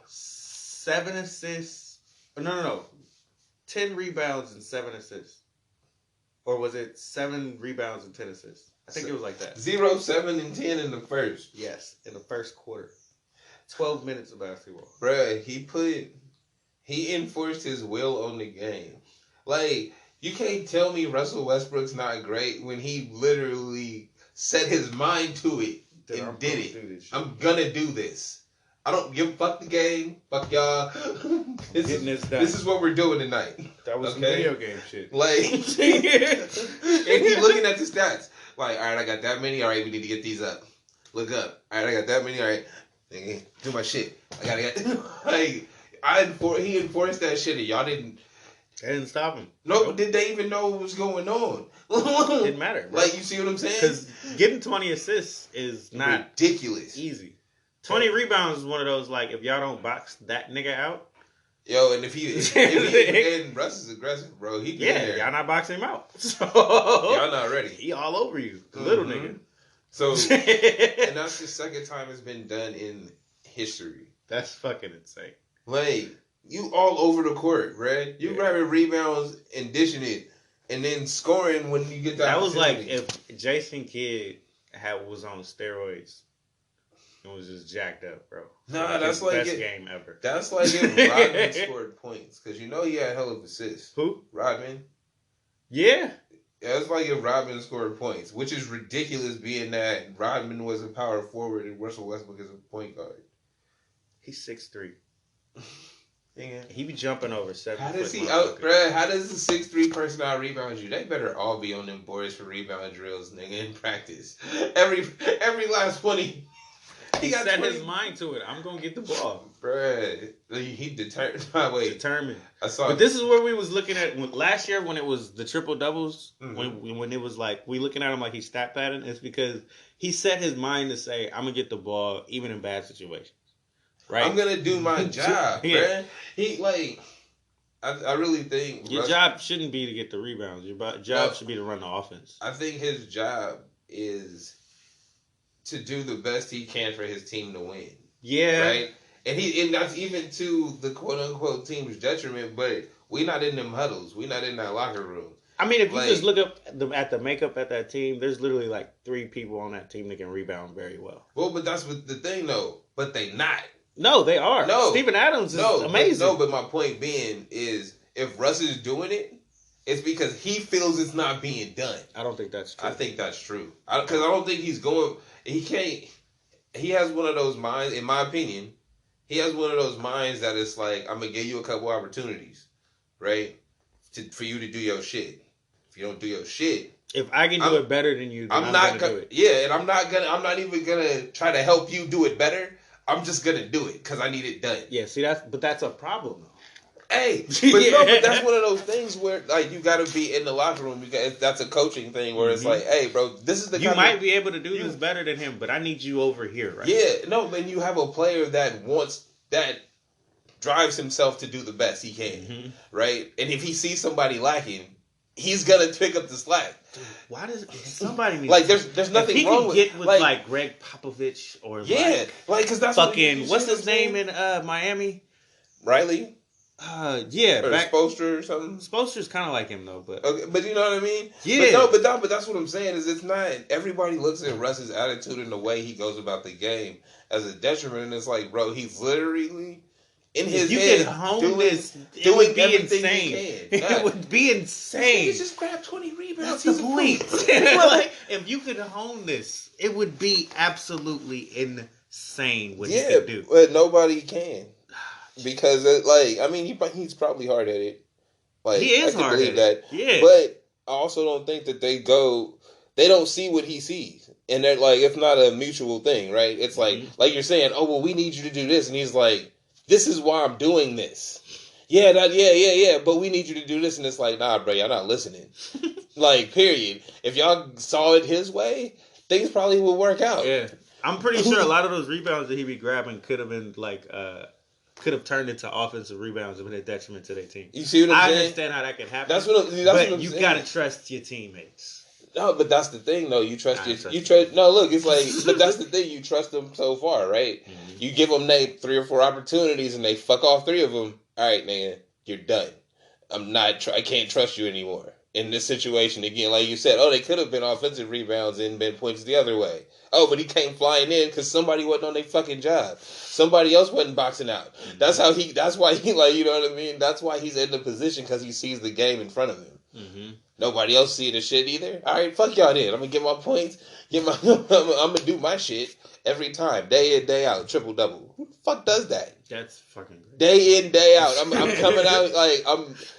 7 assists. No. 10 rebounds and 7 assists. Or was it 7 rebounds and 10 assists? I think it was like that. 0, 7, and 10 in the first. Yes, in the first quarter. 12 minutes of basketball. Bruh, he enforced his will on the game. Like, you can't tell me Russell Westbrook's not great when he literally set his mind to it and did it. I'm gonna do this. I don't give a fuck the game. Fuck y'all. This is what we're doing tonight. That was some video game shit. Like, and he's looking at the stats. Like, all right, I got that many. All right, we need to get these up. Look up. All right, I got that many. All right, do my shit. I gotta get. Like, he enforced that shit, and y'all didn't. They didn't stop him. No, did they even know what was going on? Didn't matter. Bro. Like, you see what I'm saying? Because getting 20 assists is not ridiculous. Easy. 20 rebounds is one of those, like, if y'all don't box that nigga out. Yo, and if he and Russ is aggressive, bro. He there. Y'all not boxing him out. So y'all not ready. He all over you, little nigga. So, and that's the second time it's been done in history. That's fucking insane. Like, you all over the court, Brad. You grabbing rebounds and dishing it, and then scoring when you get that. That was like if Jason Kidd was on steroids. It was just jacked up, bro. Nah, that's like best game ever. That's like if Rodman scored points, because you know he had hell of assists. Who? Rodman. Yeah. It's like if Rodman scored points, which is ridiculous, being that Rodman was a power forward and Russell Westbrook is a point guard. He's 6'3". Yeah. He be jumping over 7 How does foot he bruh, how does the 6'3" person out rebound you? They better all be on them boards for rebound drills, nigga, in practice. Every last 20. He set his mind to it. I'm gonna get the ball, bruh. He determined. Determined. I saw. But this is where we was looking at last year when it was the triple doubles. Mm-hmm. When it was like we looking at him like he's stat padding. It's because he set his mind to say, "I'm gonna get the ball even in bad situations." Right. I'm gonna do my job, bruh. He like. I really think your job shouldn't be to get the rebounds. Your job should be to run the offense. I think his job is to do the best he can for his team to win. Yeah. Right? And that's even to the quote unquote team's detriment, but we not in them huddles. We not in that locker room. I mean, if you just look up at the makeup at that team, there's literally like 3 people on that team that can rebound very well. Well, but that's what the thing though. But they not. No, they are. No. Steven Adams is amazing. But my point being is if Russ is doing it, it's because he feels it's not being done. I don't think that's true. I think that's true. Because I don't think he's going. He can't. He has one of those minds, in my opinion. He has one of those minds that it's like, I'm gonna give you a couple opportunities, right, for you to do your shit. If you don't do your shit, if I can do it better than you, then I'm not gonna do it. Yeah, and I'm not even gonna try to help you do it better. I'm just gonna do it because I need it done. Yeah, see that's a problem though. Hey, but that's one of those things where like you got to be in the locker room. That's a coaching thing where it's like, hey, bro, this is the. You might be able to do this better than him, but I need you over here, right? Yeah, no, but you have a player that drives himself to do the best he can, right? And if he sees somebody lacking, he's gonna pick up the slack. Dude, why does somebody need like? There's nothing wrong with get with like Greg Popovich or because that's fucking what's his name in Miami? Riley. Yeah, or Spoelstra or something. Spoelstra's kind of like him though, but but you know what I mean. Yeah, but that's what I'm saying is it's not everybody looks at Russ's attitude and the way he goes about the game as a detriment, and it's like, bro, he's literally in his head doing everything he can. It would be insane. He just grabbed 20 rebounds. That's the point. Like, if you could hone this, it would be absolutely insane what he could do. But nobody can. Because, he's probably hard-headed. Like, he is hard-headed. That. Yeah. But I also don't think that they don't see what he sees. And they're like, it's not a mutual thing, right? It's like you're saying, oh, well, we need you to do this. And he's like, this is why I'm doing this. Yeah, but we need you to do this. And it's like, nah, bro, y'all not listening. Like, period. If y'all saw it his way, things probably would work out. Yeah. I'm pretty sure a lot of those rebounds that he be grabbing could have been like, could have turned into offensive rebounds and been a detriment to their team. You see what I'm saying? I understand how that could happen. That's what I'm you saying. Gotta trust your teammates. No, but that's the thing, though. You trust No, look, it's like, but that's the thing. You trust them so far, right? Mm-hmm. You give them 3 or 4 opportunities, and they fuck off 3 of them. All right, man, you're done. I can't trust you anymore in this situation again. Like you said, they could have been offensive rebounds and been points the other way. Oh, but he came flying in because somebody wasn't on their fucking job. Somebody else wasn't boxing out. Mm-hmm. That's why he, like, you know what I mean? That's why he's in the position, because he sees the game in front of him. Mm-hmm. Nobody else see the shit either. All right, fuck y'all then. I'm gonna get my points. I'm gonna do my shit every time, day in, day out, triple double. Who the fuck does that? That's fucking great. Day in, day out. I'm coming out like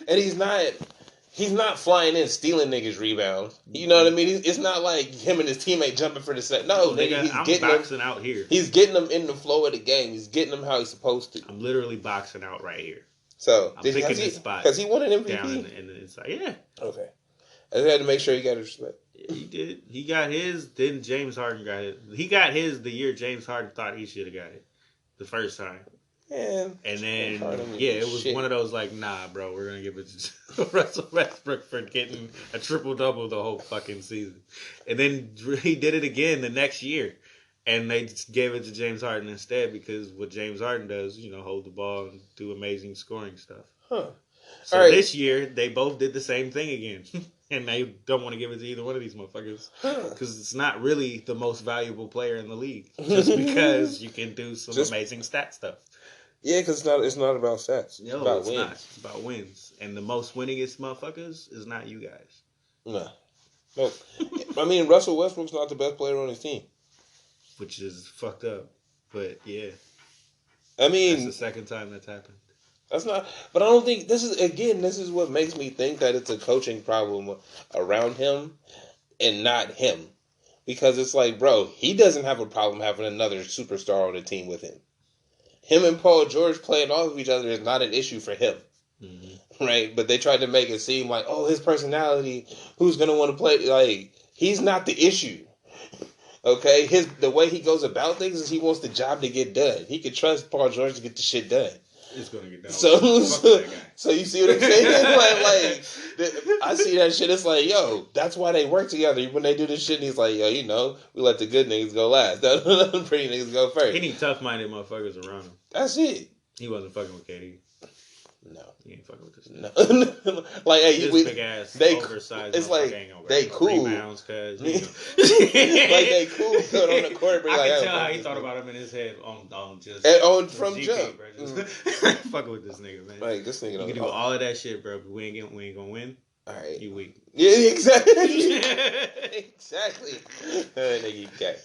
and he's not flying in stealing niggas rebounds. You know what I mean? It's not like him and his teammate jumping for the set. No, nigga, I'm boxing out here. He's getting them in the flow of the game. He's getting them how he's supposed to. I'm literally boxing out right here. So I'm picking this spot because he won an MVP down in the inside. Yeah. Okay. I just had to make sure he got his respect. He did. He got his. Then James Harden got it. He got his the year James Harden thought he should have got it the first time. Yeah. And then it was one of those like, nah, bro, we're gonna give it to Russell Westbrook for getting a triple double the whole fucking season. And then he did it again the next year, and they just gave it to James Harden instead, because what James Harden does, hold the ball and do amazing scoring stuff. Huh. So this year they both did the same thing again. And they don't want to give it to either one of these motherfuckers, because it's not really the most valuable player in the league, just because you can do some amazing stat stuff. Yeah, because it's not about stats. It's about wins. Not. It's about wins. And the most winningest motherfuckers is not you guys. No. I mean, Russell Westbrook's not the best player on his team. Which is fucked up. But, yeah. I mean... That's the second time that's happened. That's not... But I don't think... This is what makes me think that it's a coaching problem around him and not him. Because it's like, bro, he doesn't have a problem having another superstar on the team with him. Him and Paul George playing off of each other is not an issue for him. Mm-hmm. Right? But they tried to make it seem like, his personality, who's going to want to play? Like, he's not the issue. Okay? The way he goes about things is he wants the job to get done. He can trust Paul George to get the shit done. It's going to get done. So you see what I'm saying? like I see that shit. It's like, that's why they work together. When they do this shit, and he's like, we let the good niggas go last. Let the pretty niggas go first. He need tough-minded motherfuckers around him. That's it. He wasn't fucking with KD. No. He ain't fucking with this. No. Like, hey, this big ass, oversized. It's like they cool. Rebounds, cause like they cool. Put on the court. I can tell how he thought about him in his head on just from GP, jump. Bro. Just fucking with this nigga, man. Like this nigga. You can do all of that shit, bro. But we ain't gonna win. All right. You weak. Yeah, exactly. Exactly. Nigga, you cat.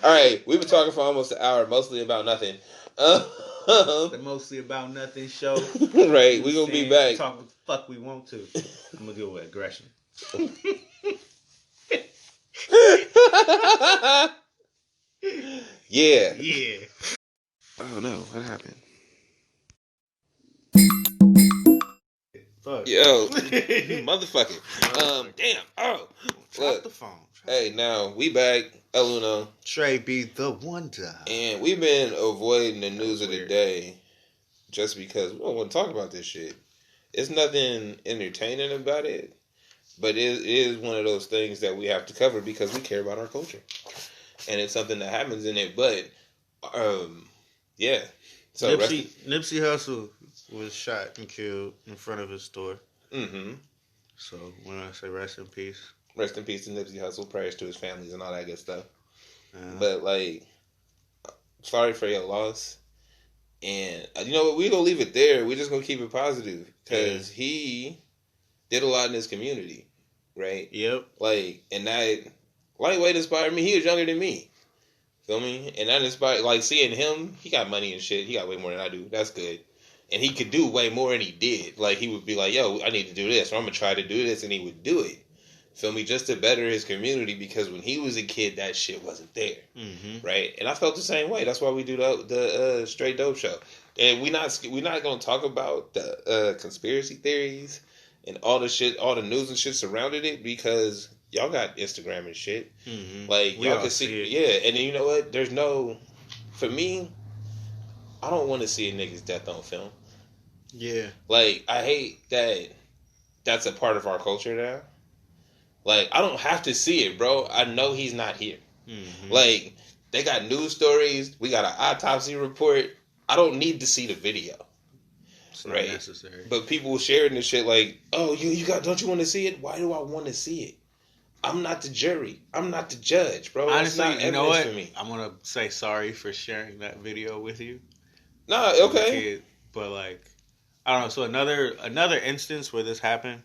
All right, we've been talking for almost an hour, mostly about nothing. The mostly about nothing show. Right, we're gonna be back. Talk what the fuck we want to. I'm gonna deal with aggression. Yeah. Yeah. Oh no, what happened? Fuck. Yo, motherfucker. Damn. Oh, drop the phone. Hey, now we back. El Uno. Trey be the wonder. And we've been avoiding the news of the day just because we don't want to talk about this shit. It's nothing entertaining about it, but it is one of those things that we have to cover because we care about our culture. And it's something that happens in it. But, yeah. So Nippsy Hussle was shot and killed in front of his store. Mm-hmm. So when I say rest in peace. Rest in peace to Nippsey Hussle. Prayers to his families and all that good stuff. But, like, sorry for your loss. And, you know what? We're going to leave it there. We're just going to keep it positive. Because he did a lot in his community. Right? Yep. Like, and that lightweight inspired me. He was younger than me. Feel me? And that inspired, like, seeing him, he got money and shit. He got way more than I do. That's good. And he could do way more than he did. Like, he would be like, yo, I need to do this. Or I'm going to try to do this. And he would do it. Feel me? Just to better his community, because when he was a kid, that shit wasn't there. Mm-hmm. Right? And I felt the same way. That's why we do the Straight Dope Show. And we're not going to talk about the conspiracy theories and all the shit, all the news and shit surrounding it, because y'all got Instagram and shit. Mm-hmm. Like, y'all can see it. Yeah. And then you know what? For me, I don't want to see a nigga's death on film. Yeah. Like, I hate that that's a part of our culture now. Like, I don't have to see it, bro. I know he's not here. Mm-hmm. Like, they got news stories. We got an autopsy report. I don't need to see the video. It's not right? necessary. But people sharing this shit like, oh, don't you want to see it? Why do I want to see it? I'm not the jury. I'm not the judge, bro. Honestly, it's not you know what? for me. I'm gonna say sorry for sharing that video with you. Nah, okay. Kid, but like, I don't know. So another instance where this happened,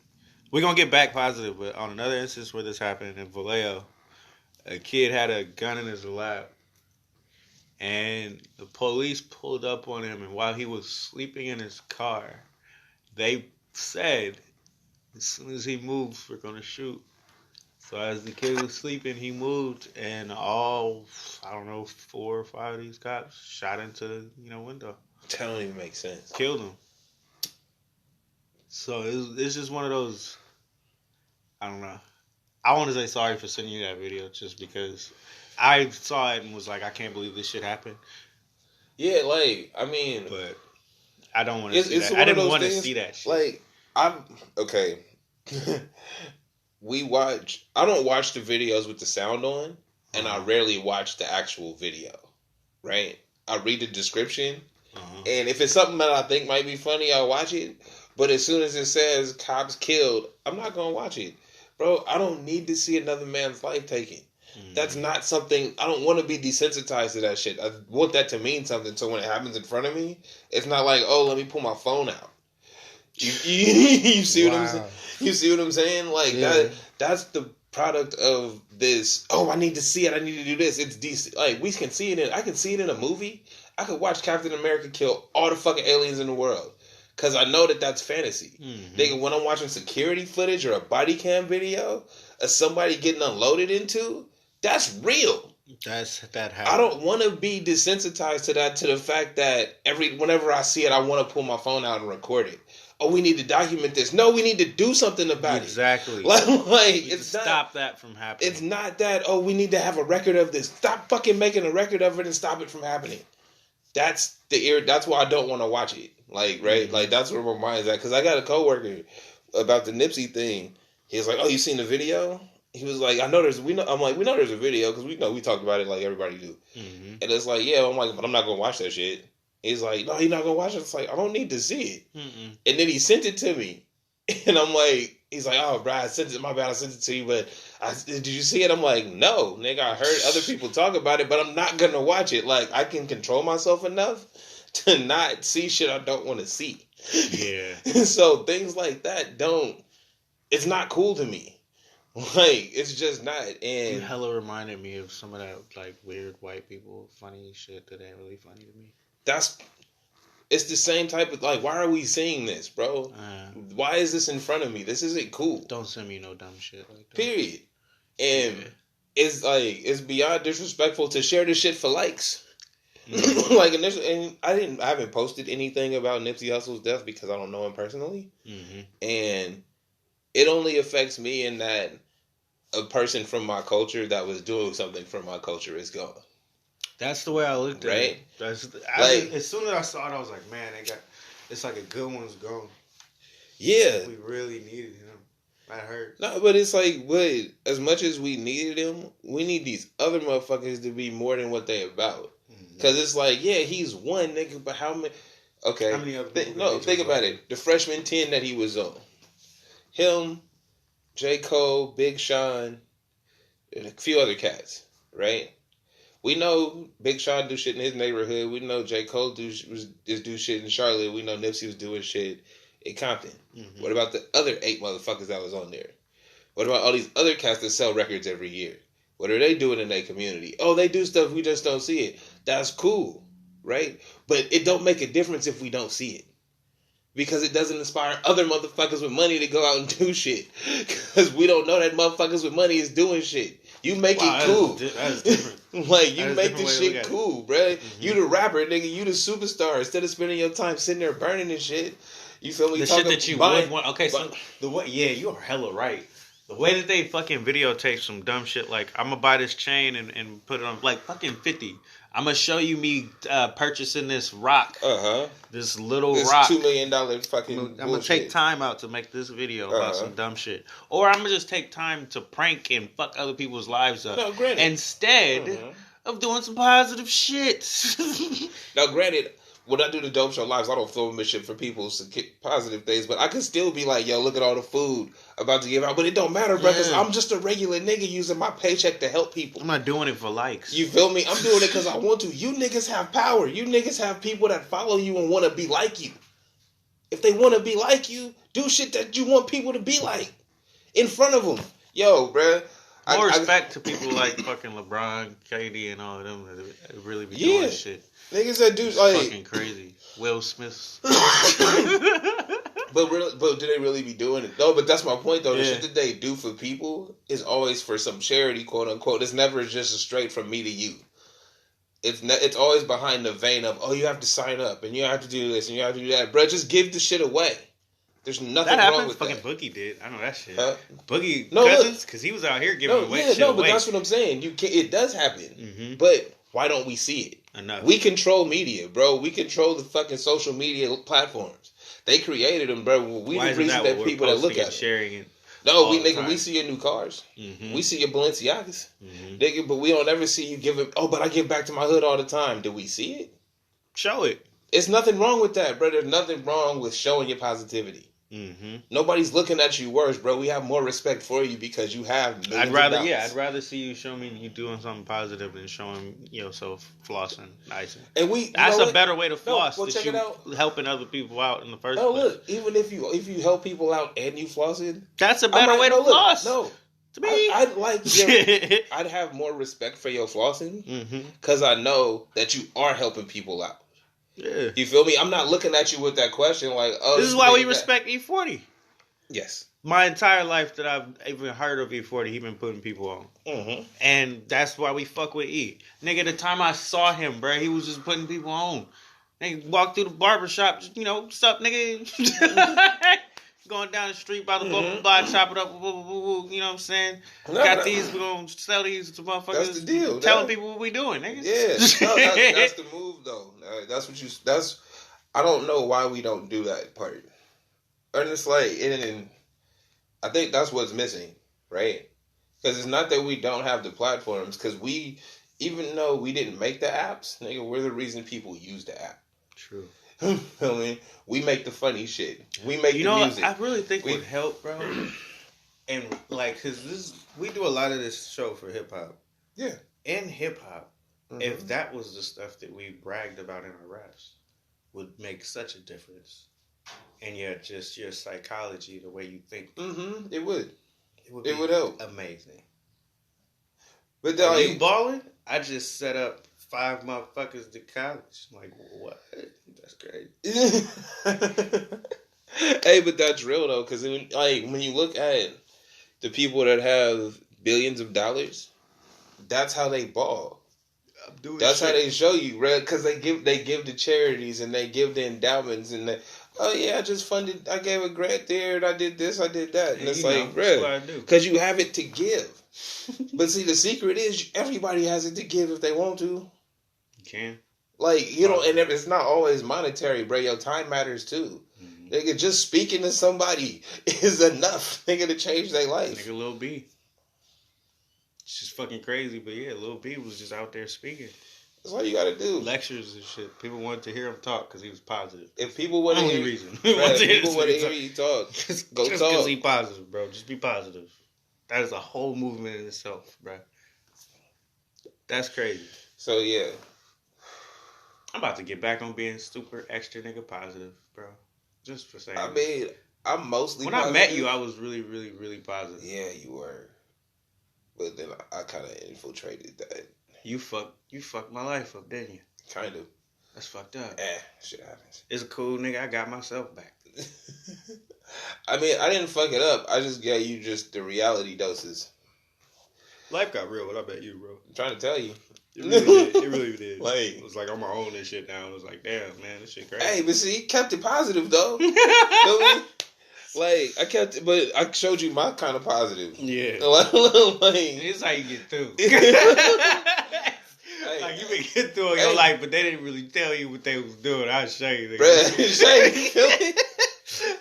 we're gonna get back positive. But on another instance where this happened in Vallejo, a kid had a gun in his lap, and the police pulled up on him. And while he was sleeping in his car, they said, as soon as he moves, we're gonna shoot. So as the kid was sleeping, he moved, and all, I don't know, 4 or 5 of these cops shot into the window. That don't even make sense. Killed him. So it's just one of those, I don't know. I want to say sorry for sending you that video just because I saw it and was like, I can't believe this shit happened. Yeah, like, I mean. But I don't want to see that. I didn't want to see that shit. Like, okay. I don't watch the videos with the sound on, and I rarely watch the actual video, right? I read the description, and if it's something that I think might be funny, I'll watch it. But as soon as it says cops killed, I'm not going to watch it. Bro, I don't need to see another man's life taken. That's not something, I don't want to be desensitized to that shit. I want that to mean something, so when it happens in front of me, it's not like, oh, let me pull my phone out. You see what I'm saying? You see what I'm saying? Like, that's the product of this. Oh, I need to see it. I need to do this. It's decent. Like, we can see it I can see it in a movie. I could watch Captain America kill all the fucking aliens in the world. Because I know that that's fantasy. Nigga, when I'm watching security footage or a body cam video of somebody getting unloaded into, that's real. That happens. I don't want to be desensitized to the fact that whenever I see it, I want to pull my phone out and record it. Oh, we need to document this. No, we need to do something about it. Exactly. Like it's not, stop that from happening. It's not that, oh, we need to have a record of this. Stop fucking making a record of it and stop it from happening. That's why I don't want to watch it. Like, right? Like, that's where my mind's at. Because I got a coworker about the Nipsey thing. He was like, oh, you seen the video? He was like, I'm like, we know there's a video because we talked about it like everybody do. And it's like, yeah, I'm like, but I'm not going to watch that shit. He's like, no, you're not going to watch it. It's like, I don't need to see it. And then he sent it to me. And I'm like, he's like, oh, bro, I sent it. My bad, I sent it to you, but did you see it? I'm like, no, nigga, I heard other people talk about it, but I'm not going to watch it. Like, I can control myself enough to not see shit I don't want to see. Yeah. So things like that it's not cool to me. Like, it's just not. And you hella reminded me of some of that, like, weird white people funny shit that ain't really funny to me. It's the same type of, like, why are we seeing this, bro? Why is this in front of me? This isn't cool. Don't send me no dumb shit like that. Period. And it's like, it's beyond disrespectful to share this shit for likes. Like, and I haven't posted anything about Nipsey Hussle's death because I don't know him personally. And it only affects me in that a person from my culture that was doing something for my culture is gone. That's the way I looked at it. As soon as I saw it, I was like, man, it's like a good one's gone. Yeah. We really needed him. That hurt. No, but it's like, as much as we needed him, we need these other motherfuckers to be more than what they about. Because it's like, yeah, he's one nigga, but how many? Okay. How many other people? Think about it. The freshman 10 that he was on. Him, J. Cole, Big Sean, and a few other cats, right? We know Big Sean do shit in his neighborhood. We know J. Cole do shit in Charlotte. We know Nipsey was doing shit in Compton. What about the other 8 motherfuckers that was on there? What about all these other cats that sell records every year? What are they doing in their community? Oh, they do stuff, we just don't see it. That's cool, right? But it don't make a difference if we don't see it. Because it doesn't inspire other motherfuckers with money to go out and do shit. Because we don't know that motherfuckers with money is doing shit. You make it cool. That's different. Like, you make this shit cool, bro. You the rapper, nigga. You the superstar. Instead of spending your time sitting there burning this shit. You feel me? The shit that you would want. Okay, so the way, yeah, you are hella right. The way that they fucking videotape some dumb shit like, I'm gonna buy this chain and put it on, like, fucking 50. I'm gonna show you me purchasing this rock. This little this rock. $2 million fucking. I'm gonna take time out to make this video about some dumb shit, or I'm gonna just take time to prank and fuck other people's lives up. No, granted. Instead of doing some positive shit. Now, granted, when I do the Dope Show Lives, I don't film this shit for people's positive things, but I can still be like, yo, look at all the food about to give out. But it don't matter, bro, because I'm just a regular nigga using my paycheck to help people. I'm not doing it for likes. You feel me? I'm doing it because I want to. You niggas have power. You niggas have people that follow you and want to be like you. If they want to be like you, do shit that you want people to be like in front of them. Yo, bruh. More respect to people like fucking LeBron, KD, and all of them that really be doing shit. Niggas that do it's like fucking crazy. Will Smith. but do they really be doing it? No, but that's my point though. The shit that they do for people is always for some charity, quote unquote. It's never just a straight from me to you. It's always behind the vein of, oh, you have to sign up and you have to do this and you have to do that, bro. Just give the shit away. There's nothing wrong with fucking that. Boogie did. I know that shit. Boogie Cousins, because he was out here giving away shit away. But that's what I'm saying. It does happen. But why don't we see it? Enough. We control media, bro. We control the fucking social media platforms. They created them, bro. We the reason that people that look at sharing it. No, we see your new cars. We see your Balenciagas. Nigga, but we don't ever see you give it. Oh, but I give back to my hood all the time. Do we see it? Show it. It's nothing wrong with that, bro. There's nothing wrong with showing your positivity. Nobody's looking at you worse, bro. We have more respect for you because you have. I'd rather see you show me you doing something positive than showing yourself flossing nice. And that's a better way to floss. Well, check it out. Helping other people out in the first place. Look, even if you help people out and you flossing, that's a better way to floss. No, to me, I'd have more respect for your flossing because I know that you are helping people out. Yeah. You feel me? I'm not looking at you with that question like, oh. This is why we respect E40. Yes. My entire life that I've even heard of E40, he been putting people on. And that's why we fuck with E. Nigga, the time I saw him, bro, he was just putting people on. Nigga, walk through the barbershop, what's up, nigga? Going down the street by the block, chop it up, you know what I'm saying? Got these, we're going to sell these to motherfuckers. That's the deal. Telling people what we doing, nigga. Yeah, no, that's the move, though. I don't know why we don't do that part. And it's like, and I think that's what's missing, right? Because it's not that we don't have the platforms, because even though we didn't make the apps, nigga, we're the reason people use the app. True. I mean, we make the funny shit. We make the music. I really think would help, bro. And like, cause we do a lot of this show for hip hop. Yeah. In hip hop, if that was the stuff that we bragged about in our raps, would make such a difference. And just your psychology, the way you think. It would. It would help. Amazing. But you balling? I just set up 5 motherfuckers to college. Like, what? That's crazy. Hey, but that's real though, because when you look at the people that have billions of dollars, that's how they ball. That's how they show you, right? Because they give to charities and they give to endowments and I gave a grant there and I did this, I did that, and it's like, bro, because you have it to give. But see, the secret is everybody has it to give if they want to. You can. Like, and it's not always monetary, bro. Your time matters too. Nigga, just speaking to somebody is enough, nigga, to change their life. Nigga, Lil B. It's just fucking crazy, but yeah, Lil B was just out there speaking. That's all you gotta do. Lectures and shit. People wanted to hear him talk because he was positive. If people want to hear you talk, go talk. Just because he positive, bro. Just be positive. That is a whole movement in itself, bro. That's crazy. So, yeah. I'm about to get back on being super extra nigga positive, bro. Just for saying. I mean, I'm mostly when positive. I met you, I was really, really, really positive. Yeah, you were. But then I kind of infiltrated that. You fucked my life up, didn't you? Kind of. That's fucked up. Shit happens. It's a cool nigga. I got myself back. I mean, I didn't fuck it up. I just gave you just the reality doses. Life got real when I met you, bro. I'm trying to tell you. It really did. It really did. Like, it was like on my own and shit now. It was like, damn, man, this shit crazy. Hey, but see, you kept it positive, though. Like, but I showed you my kind of positive. Yeah. Like, this is how you get through. Hey, Like, you been getting through all your life, but they didn't really tell you what they was doing. I'll show you. Bruh, Shay,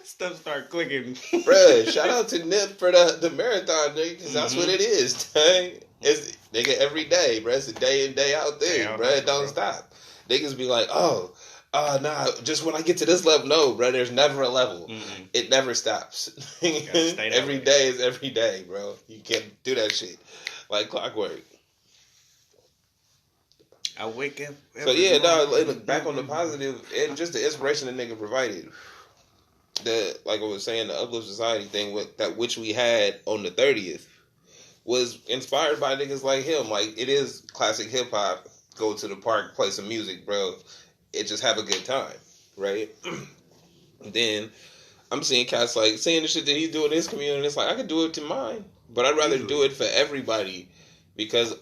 stuff start clicking. bruh, shout out to Nip for the marathon, nigga, because that's what it is, dang. It's, nigga, every day, bruh. It's a day in, day out thing, bruh. It don't stop. Niggas be like, nah, just when I get to this level. No, bruh, there's never a level. It never stops. Every day is every day, bro. You can't do that shit like clockwork. I wake up. So yeah, no, back on the positive, and just the inspiration the nigga provided. Like I was saying, the Uplift Society thing with that which we had on the 30th was inspired by niggas like him. Like, it is classic hip hop. Go to the park, play some music, bro. It just have a good time, right? Then I'm seeing cats like seeing the shit that he's doing in his community. It's like, I could do it to mine, but I'd rather do it for everybody because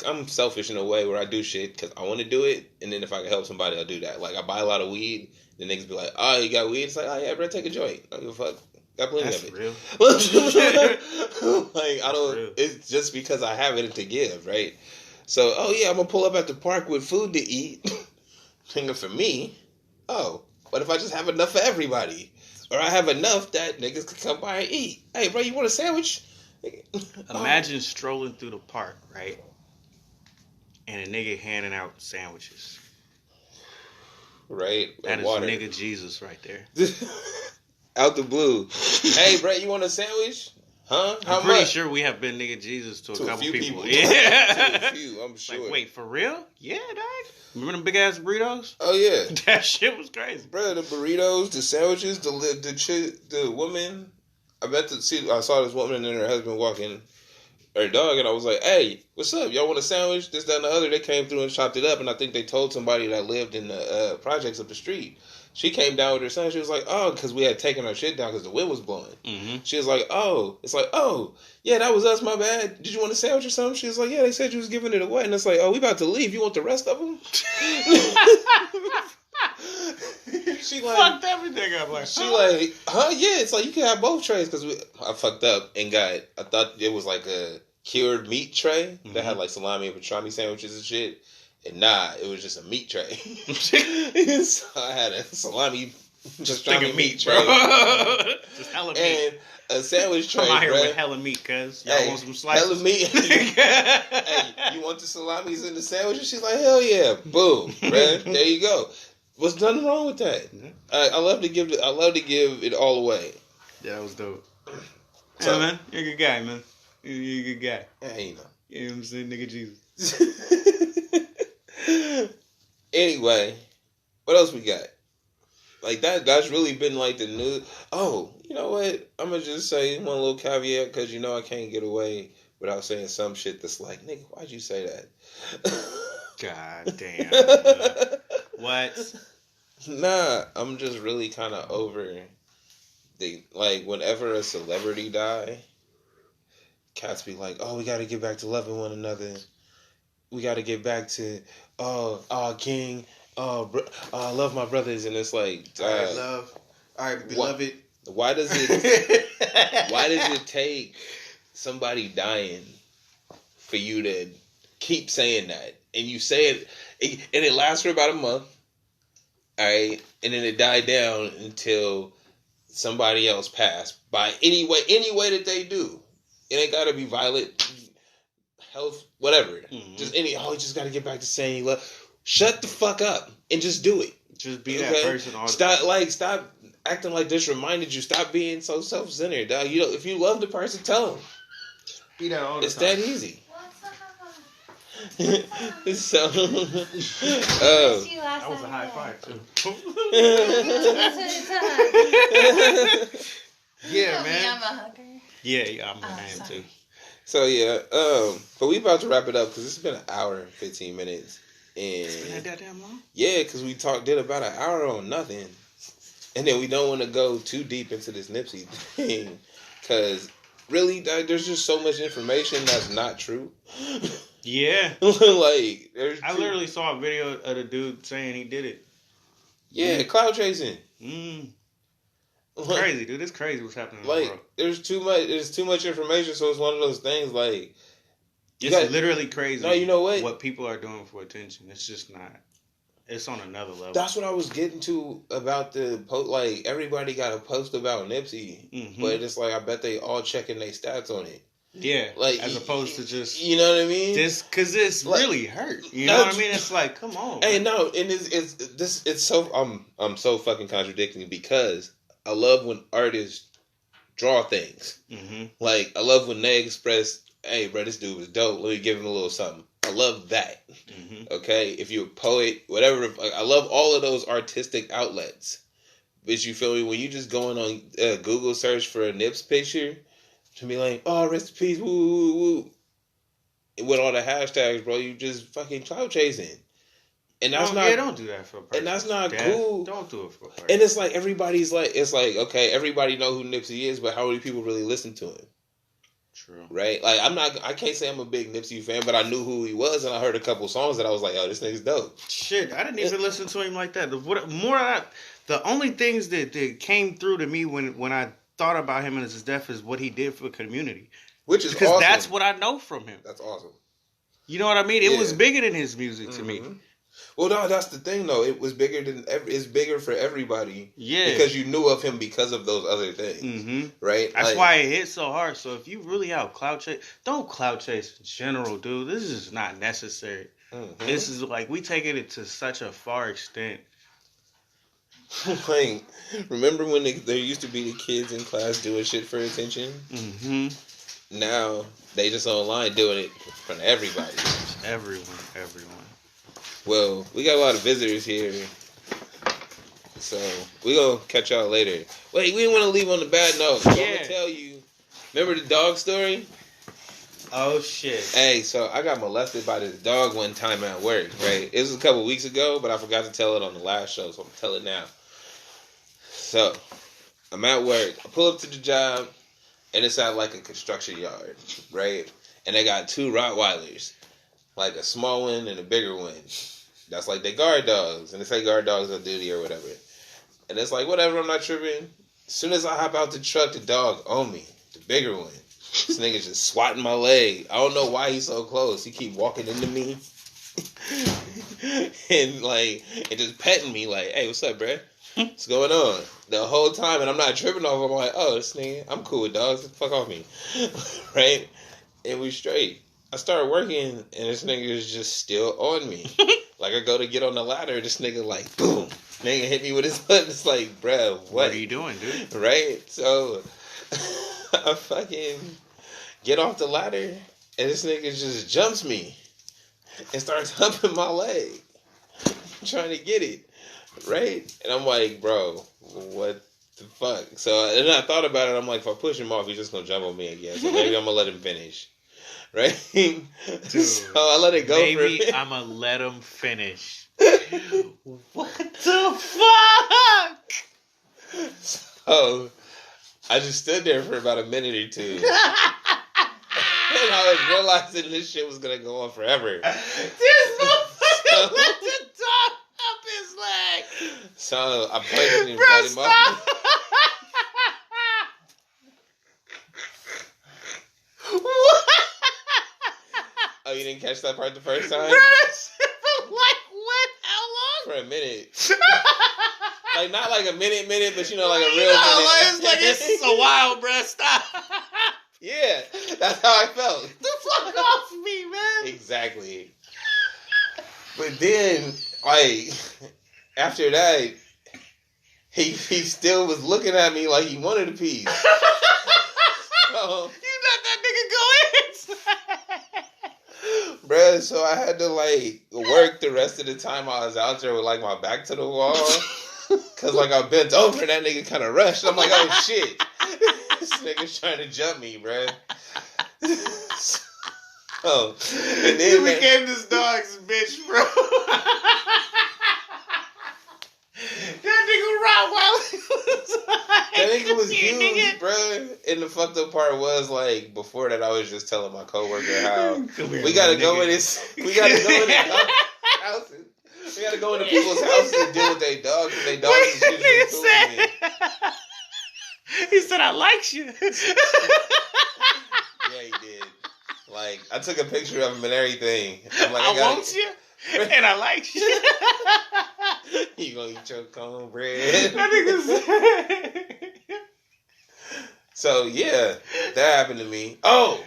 I'm selfish in a way where I do shit because I want to do it, and then if I can help somebody, I'll do that. Like, I buy a lot of weed, the niggas be like, "Oh, you got weed?" It's like, "Oh yeah, bro, take a joint. I don't give a fuck. Got plenty of it." Real. Like, I don't. Real. It's just because I have it to give, right? So, oh yeah, I'm gonna pull up at the park with food to eat. Finger for me. Oh, what if I just have enough for everybody, or I have enough that niggas could come by and eat? Hey, bro, you want a sandwich? Imagine strolling through the park, right? And a nigga handing out sandwiches. Right? That is water. Nigga Jesus right there. Out the blue. Hey, bro, you want a sandwich? Huh? How I'm pretty much? sure we have been Nigga Jesus to a couple few people. Yeah. To a few, I'm sure. Like, wait, for real? Yeah, dog. Remember them big ass burritos? Oh, yeah. That shit was crazy. Bro, the burritos, the sandwiches, the woman. I saw this woman and her husband walking her dog, and I was like, "Hey, what's up? Y'all want a sandwich?" This, that, and the other. They came through and chopped it up, and I think they told somebody that lived in the projects up the street. She came down with her son. She was like, "Oh," because we had taken our shit down because the wind was blowing. Mm-hmm. She was like, "Oh," it's like, "Oh, yeah, that was us. My bad. Did you want a sandwich or something?" She was like, "Yeah, they said you was giving it away," and it's like, "Oh, we about to leave. You want the rest of them?" She like fucked everything up. Like, she like, huh? Yeah, it's like you can have both trays because I fucked up and I thought it was like a cured meat tray that had like salami and pastrami sandwiches and shit. And nah, it was just a meat tray. So I had a salami pastrami meat tray. Just hella meat. And a sandwich tray. I'm out here with hella meat, cuz. Y'all want some slices? Hella meat. Hey, you want the salamis in the sandwich? She's like, hell yeah. Boom. Bruh. There you go. What's nothing wrong with that? I love to give it all away. Yeah, that was dope. So, yeah, man, you're a good guy, man. You're a good guy. Yeah, you know. You know what I'm saying, Nigga Jesus. Anyway, what else we got? Like that's really been like the new. Oh, you know what? I'm gonna just say one little caveat because you know I can't get away without saying some shit that's like, nigga, why'd you say that? God damn. What? Nah, I'm just really kind of over whenever a celebrity die, cats be like, oh, we got to get back to loving one another. We got to get back to, king, I love my brothers. And it's like, all right, beloved. Why does it take somebody dying for you to keep saying that? And you say it, and it lasts for about a month, all right? And then it died down until somebody else passed by any way that they do. It ain't got to be violent, health, whatever. Mm-hmm. Just you just got to get back to saying you love. Shut the fuck up and just do it. Just be that person. Stop acting like this reminded you. Stop being so self-centered, dog. You know, if you love the person, tell them. Be that all the time. It's that easy. So, that was a high five too. Yeah, man. I'm a hugger. Yeah, I'm a man too. So yeah, but we about to wrap it up because it's been an hour and 15 minutes. And it's been that damn long? Yeah, because we did about an hour on nothing, and then we don't want to go too deep into this Nipsey thing because really, there's just so much information that's not true. Yeah. Like, I literally saw a video of the dude saying he did it. Yeah, cloud chasing. Crazy, dude. It's crazy what's happening in the world. There's too much information, so it's one of those things like It's literally crazy. No, you know what? What people are doing for attention. It's just not. It's on another level. That's what I was getting to about the post. Like, everybody got a post about Nipsey, but it's like, I bet they all checking their stats on it. Yeah, like as opposed to just, you know what I mean? Just because it's like, really hurt. You know what I mean? It's like, come on. Hey, no, and it's so I'm so fucking contradicting because I love when artists draw things. Like, I love when they express, hey, bro, this dude was dope. Let me give him a little something. I love that. Okay, if you're a poet, whatever. I love all of those artistic outlets. But you feel me? When you just going on Google search for a Nips picture. To be like, oh, rest in peace, woo, woo, woo. With all the hashtags, bro, you just fucking clout chasing. And that's not... Yeah, don't do that for a person. And that's not cool. Don't do it for a person. And it's like, everybody's like... It's like, okay, everybody know who Nipsey is, but how many people really listen to him? True. Right? Like, I can't say I'm a big Nipsey fan, but I knew who he was, and I heard a couple songs that I was like, oh, this nigga's dope. Shit, I didn't even listen to him like that. The only things that came through to me when I thought about him and his death is what he did for the community, which is because awesome. That's what I know from him. That's awesome. You know what I mean? It was bigger than his music to me. Well, no, that's the thing though. It was bigger than it's bigger for everybody. Yeah, because you knew of him because of those other things, right? That's why it hit so hard. So if you really out clout chase, don't clout chase in general, dude. This is not necessary. This is like we taking it to such a far extent. Like, remember when there used to be the kids in class doing shit for attention? Now they just online doing it for everybody. Everyone. Well, we got a lot of visitors here, so we gonna catch y'all later. Wait, we didn't want to leave on the bad note. So I'm gonna tell you. Remember the dog story? Oh shit! Hey, so I got molested by this dog one time at work. Right, it was a couple weeks ago, but I forgot to tell it on the last show, so I'm gonna tell it now. So, I'm at work. I pull up to the job, and it's at like a construction yard, right? And they got two Rottweilers, like a small one and a bigger one. That's like they guard dogs, and they say guard dogs on duty or whatever. And it's like, whatever, I'm not tripping. As soon as I hop out the truck, the dog on me, the bigger one. This nigga's just swatting my leg. I don't know why he's so close. He keep walking into me, and just petting me like, hey, what's up, bruh? What's going on? The whole time, and I'm not tripping off him. I'm like, oh, this nigga, I'm cool with dogs. Get the fuck off me. Right? And we straight. I started working, and this nigga is just still on me. Like, I go to get on the ladder, this nigga like, boom. Nigga hit me with his foot. It's like, bruh, what are you doing, dude? Right? So, I fucking get off the ladder, and this nigga just jumps me and starts humping my leg. Trying to get it. Right? And I'm like, bro, what the fuck? So, and I thought about it. I'm like, if I push him off, he's just going to jump on me again. So maybe I'm going to let him finish. Right? Dude, so I let it go for a minute. I'm going to let him finish. What the fuck? So, I just stood there for about a minute or two. And I was realizing this shit was going to go on forever. This motherfucker let the dog up his leg. So I punched him, got him up. Oh, you didn't catch that part the first time? Like what? How long? For a minute. Like not like a minute, but you know, like a real minute. It's like it's a while, bruh. Stop. Yeah, that's how I felt. The fuck off me, man. Exactly. But then, like, after that, he still was looking at me like he wanted a piece. So, you let that nigga go in. Bruh, so I had to, like, work the rest of the time I was out there with, like, my back to the wall. Because, like, I bent over and that nigga kind of rushed. I'm like, oh, shit. This nigga's trying to jump me, bruh. Oh, and then you became this dog's bitch, bro. That nigga was huge, bro. And the fucked up part was, like, before that, I was just telling my coworker how we gotta go in his houses. We gotta go into people's houses and deal with their dogs and their dogs is usually cool with me. He said, I likes you. Yeah, he did. Like, I took a picture of him and everything. I'm like, I want you, and I like you. You gonna eat your cornbread? That nigga's. So, yeah, that happened to me. Oh!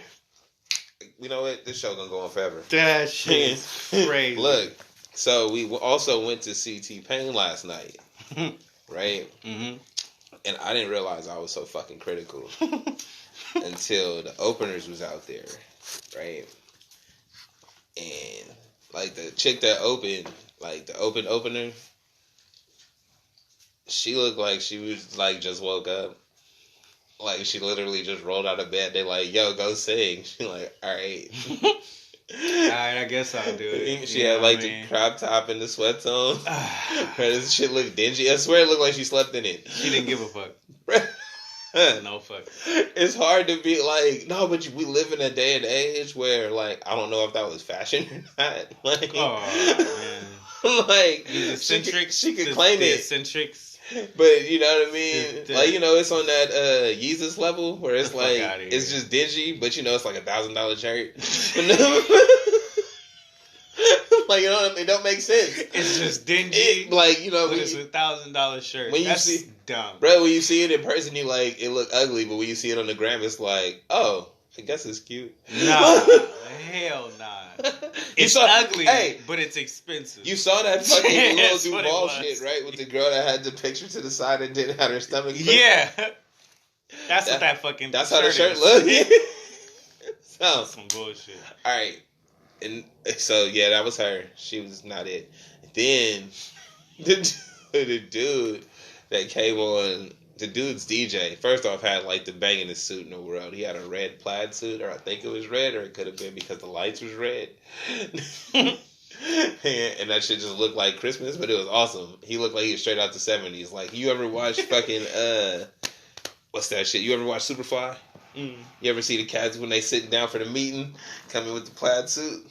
You know what? This show gonna go on forever. That shit's crazy. Look, so we also went to see T-Pain last night, right? Mm-hmm. And I didn't realize I was so fucking critical until the openers was out there, right? And like the chick that opened, like the opener, she looked like she was like just woke up. Like she literally just rolled out of bed. They like, yo, go sing. She like, all right. Alright, I guess I'll do it. She had like the crop top and the sweats on. This shit looked dingy. I swear it looked like she slept in it. She didn't give a fuck. No fuck. It's hard to be like, no, but we live in a day and age where like I don't know if that was fashion or not. Like, Oh man. Like The eccentrics, she could claim the it. Eccentrics. But you know what I mean? The- Like, you know, it's on that Yeezus level where it's The fuck like outta here. it's just dingy, but you know it's like $1,000 shirt. Like, you know what I mean? It don't make sense. It's just dingy. Like, you know, But when it's you, $1,000 shirt. when you That's see- dumb. bro, when you see it in person, you like it look ugly, but when you see it on the gram, it's like, oh, I guess it's cute. Nah, hell nah. You It's saw- ugly, Hey, but it's expensive. you saw that fucking little That's what it Duval was. shit, right? With the girl that had the picture to the side and didn't have her stomach. Yeah. That's what that fucking That's how the shirt is. looked. So, Some bullshit. all right. And so, yeah, that was her. She was not it. Then, the dude that came on, the dude's DJ, first off, had like the bangingest suit in the world. He had a red plaid suit, or I think it was red, or it could have been because the lights was red. And that shit just looked like Christmas, but it was awesome. He looked like he was straight out the 70s. Like, you ever watch fucking, what's that shit? You ever watch Superfly? Mm. You ever see the cats when they sitting down for the meeting, coming with the plaid suit?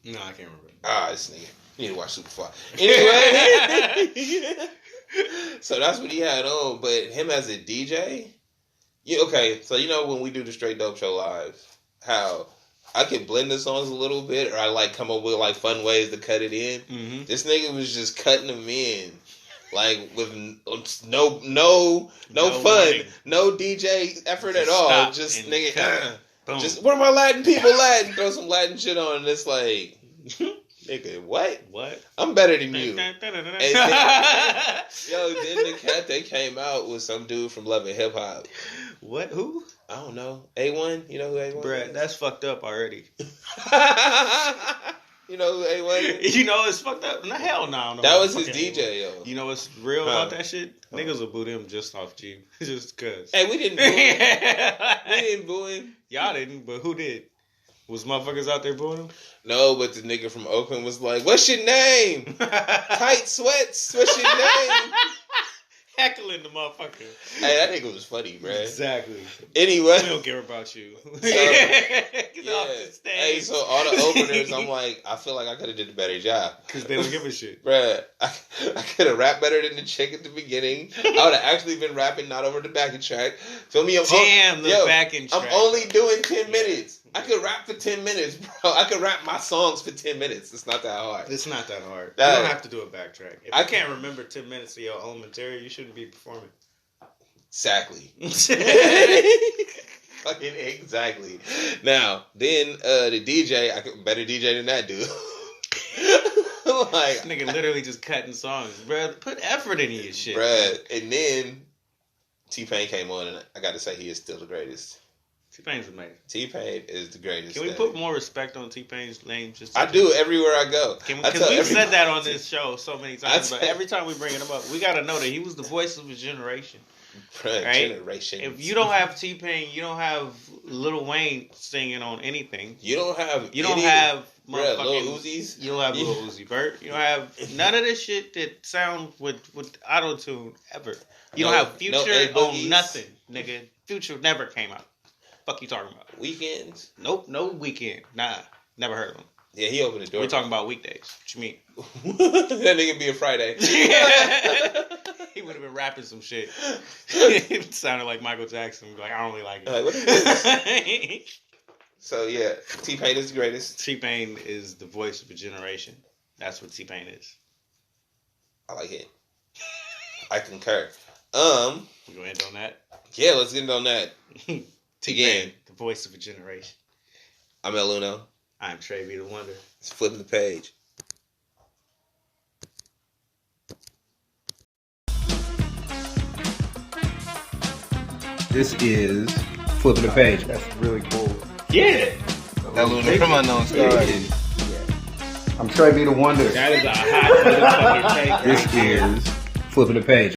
No, I can't remember. Ah, this nigga. You need to watch Superfly. Anyway. So that's what he had on. But him as a DJ, okay, so you know when we do the Straight Dope Show live, how I can blend the songs a little bit, or I like come up with like fun ways to cut it in. Mm-hmm. This nigga was just cutting them in. Like with no fun, warning. no DJ effort at Just all. stop Just and nigga, cut. Boom. just what are my Latin people Latin? Throw some Latin shit on, and it's like, nigga, what? What? I'm better than you. Yo, then then the cat that came out was some dude from Love and Hip Hop. What? Who? I don't know. A1? You know who A1 Bruh, is? that's fucked up already. You know who A1 is? You know it's fucked up? No, hell no. I don't know That what was the his fuck DJ, yo. You know what's real Huh. about that shit? Niggas will boo him just off G. Just cuz. Hey, we didn't boo him. We didn't boo him. Y'all didn't, but who did? Was motherfuckers out there booing him? No, but the nigga from Oakland was like, what's your name? Tight Sweats. What's your name? Heckling the motherfucker. Hey, that nigga was funny, bruh. Exactly. Anyway. We don't care about you. Get Get off the stage. Hey, so all the openers, I'm like, I feel like I could have did a better job. Because they don't give a shit. Bruh, I could have rapped better than the chick at the beginning. I would have actually been rapping, not over the backing track. Feel me? Damn, the backing track. I'm only doing 10 minutes. I could rap for 10 minutes, bro. I could rap my songs for 10 minutes. It's not that hard. It's not that hard. That- You don't have to do a backtrack. If I I can't remember 10 minutes of your own material, you shouldn't be performing. Exactly. Fucking exactly. Now, then the DJ, I could better DJ than that dude. Like, Nigga literally just cutting songs. Bruh, put effort into your shit. bruh. And then T-Pain came on, and I got to say he is still the greatest. T-Pain's amazing. T-Pain is the greatest. Can we thing. put more respect on T-Pain's name? Just I do everywhere I go. Because we've said that on this show so many times, but tell- every time we bring it up, we got to know that he was the voice of his generation. Bruh, Right? generation. If you don't have T-Pain, you don't have Lil Wayne singing on anything. You don't have. You don't any- have Bruh, motherfucking Lil Uzis. You don't have Lil Uzi Vert. You don't have none of this shit that sounds with auto-tune ever. You No- don't have no Future A-Boogies. on nothing, nigga. Future never came out. Fuck you talking about? Weekends. Nope, no Weekend. Nah, never heard of him. Yeah, he opened the door. We're talking about weekdays. What you mean? That nigga be a Friday. He would have been rapping some shit. It sounded like Michael Jackson. Like, I don't really like Like, it. So yeah, T-Pain is the greatest. T-Pain is the voice of a generation. That's what T-Pain is. I like it. I concur. We gonna end on that. Yeah, let's end on that. T-Pain, the voice of a generation. I'm El Uno. I'm Trey B. the Wonder. It's flipping the page. This is Flipping the Page. That's really cool. Yeah, El Uno from Unknown Stars. I'm Trey B. the Wonder. that is a hot motherfucking take. This is Flipping the Page.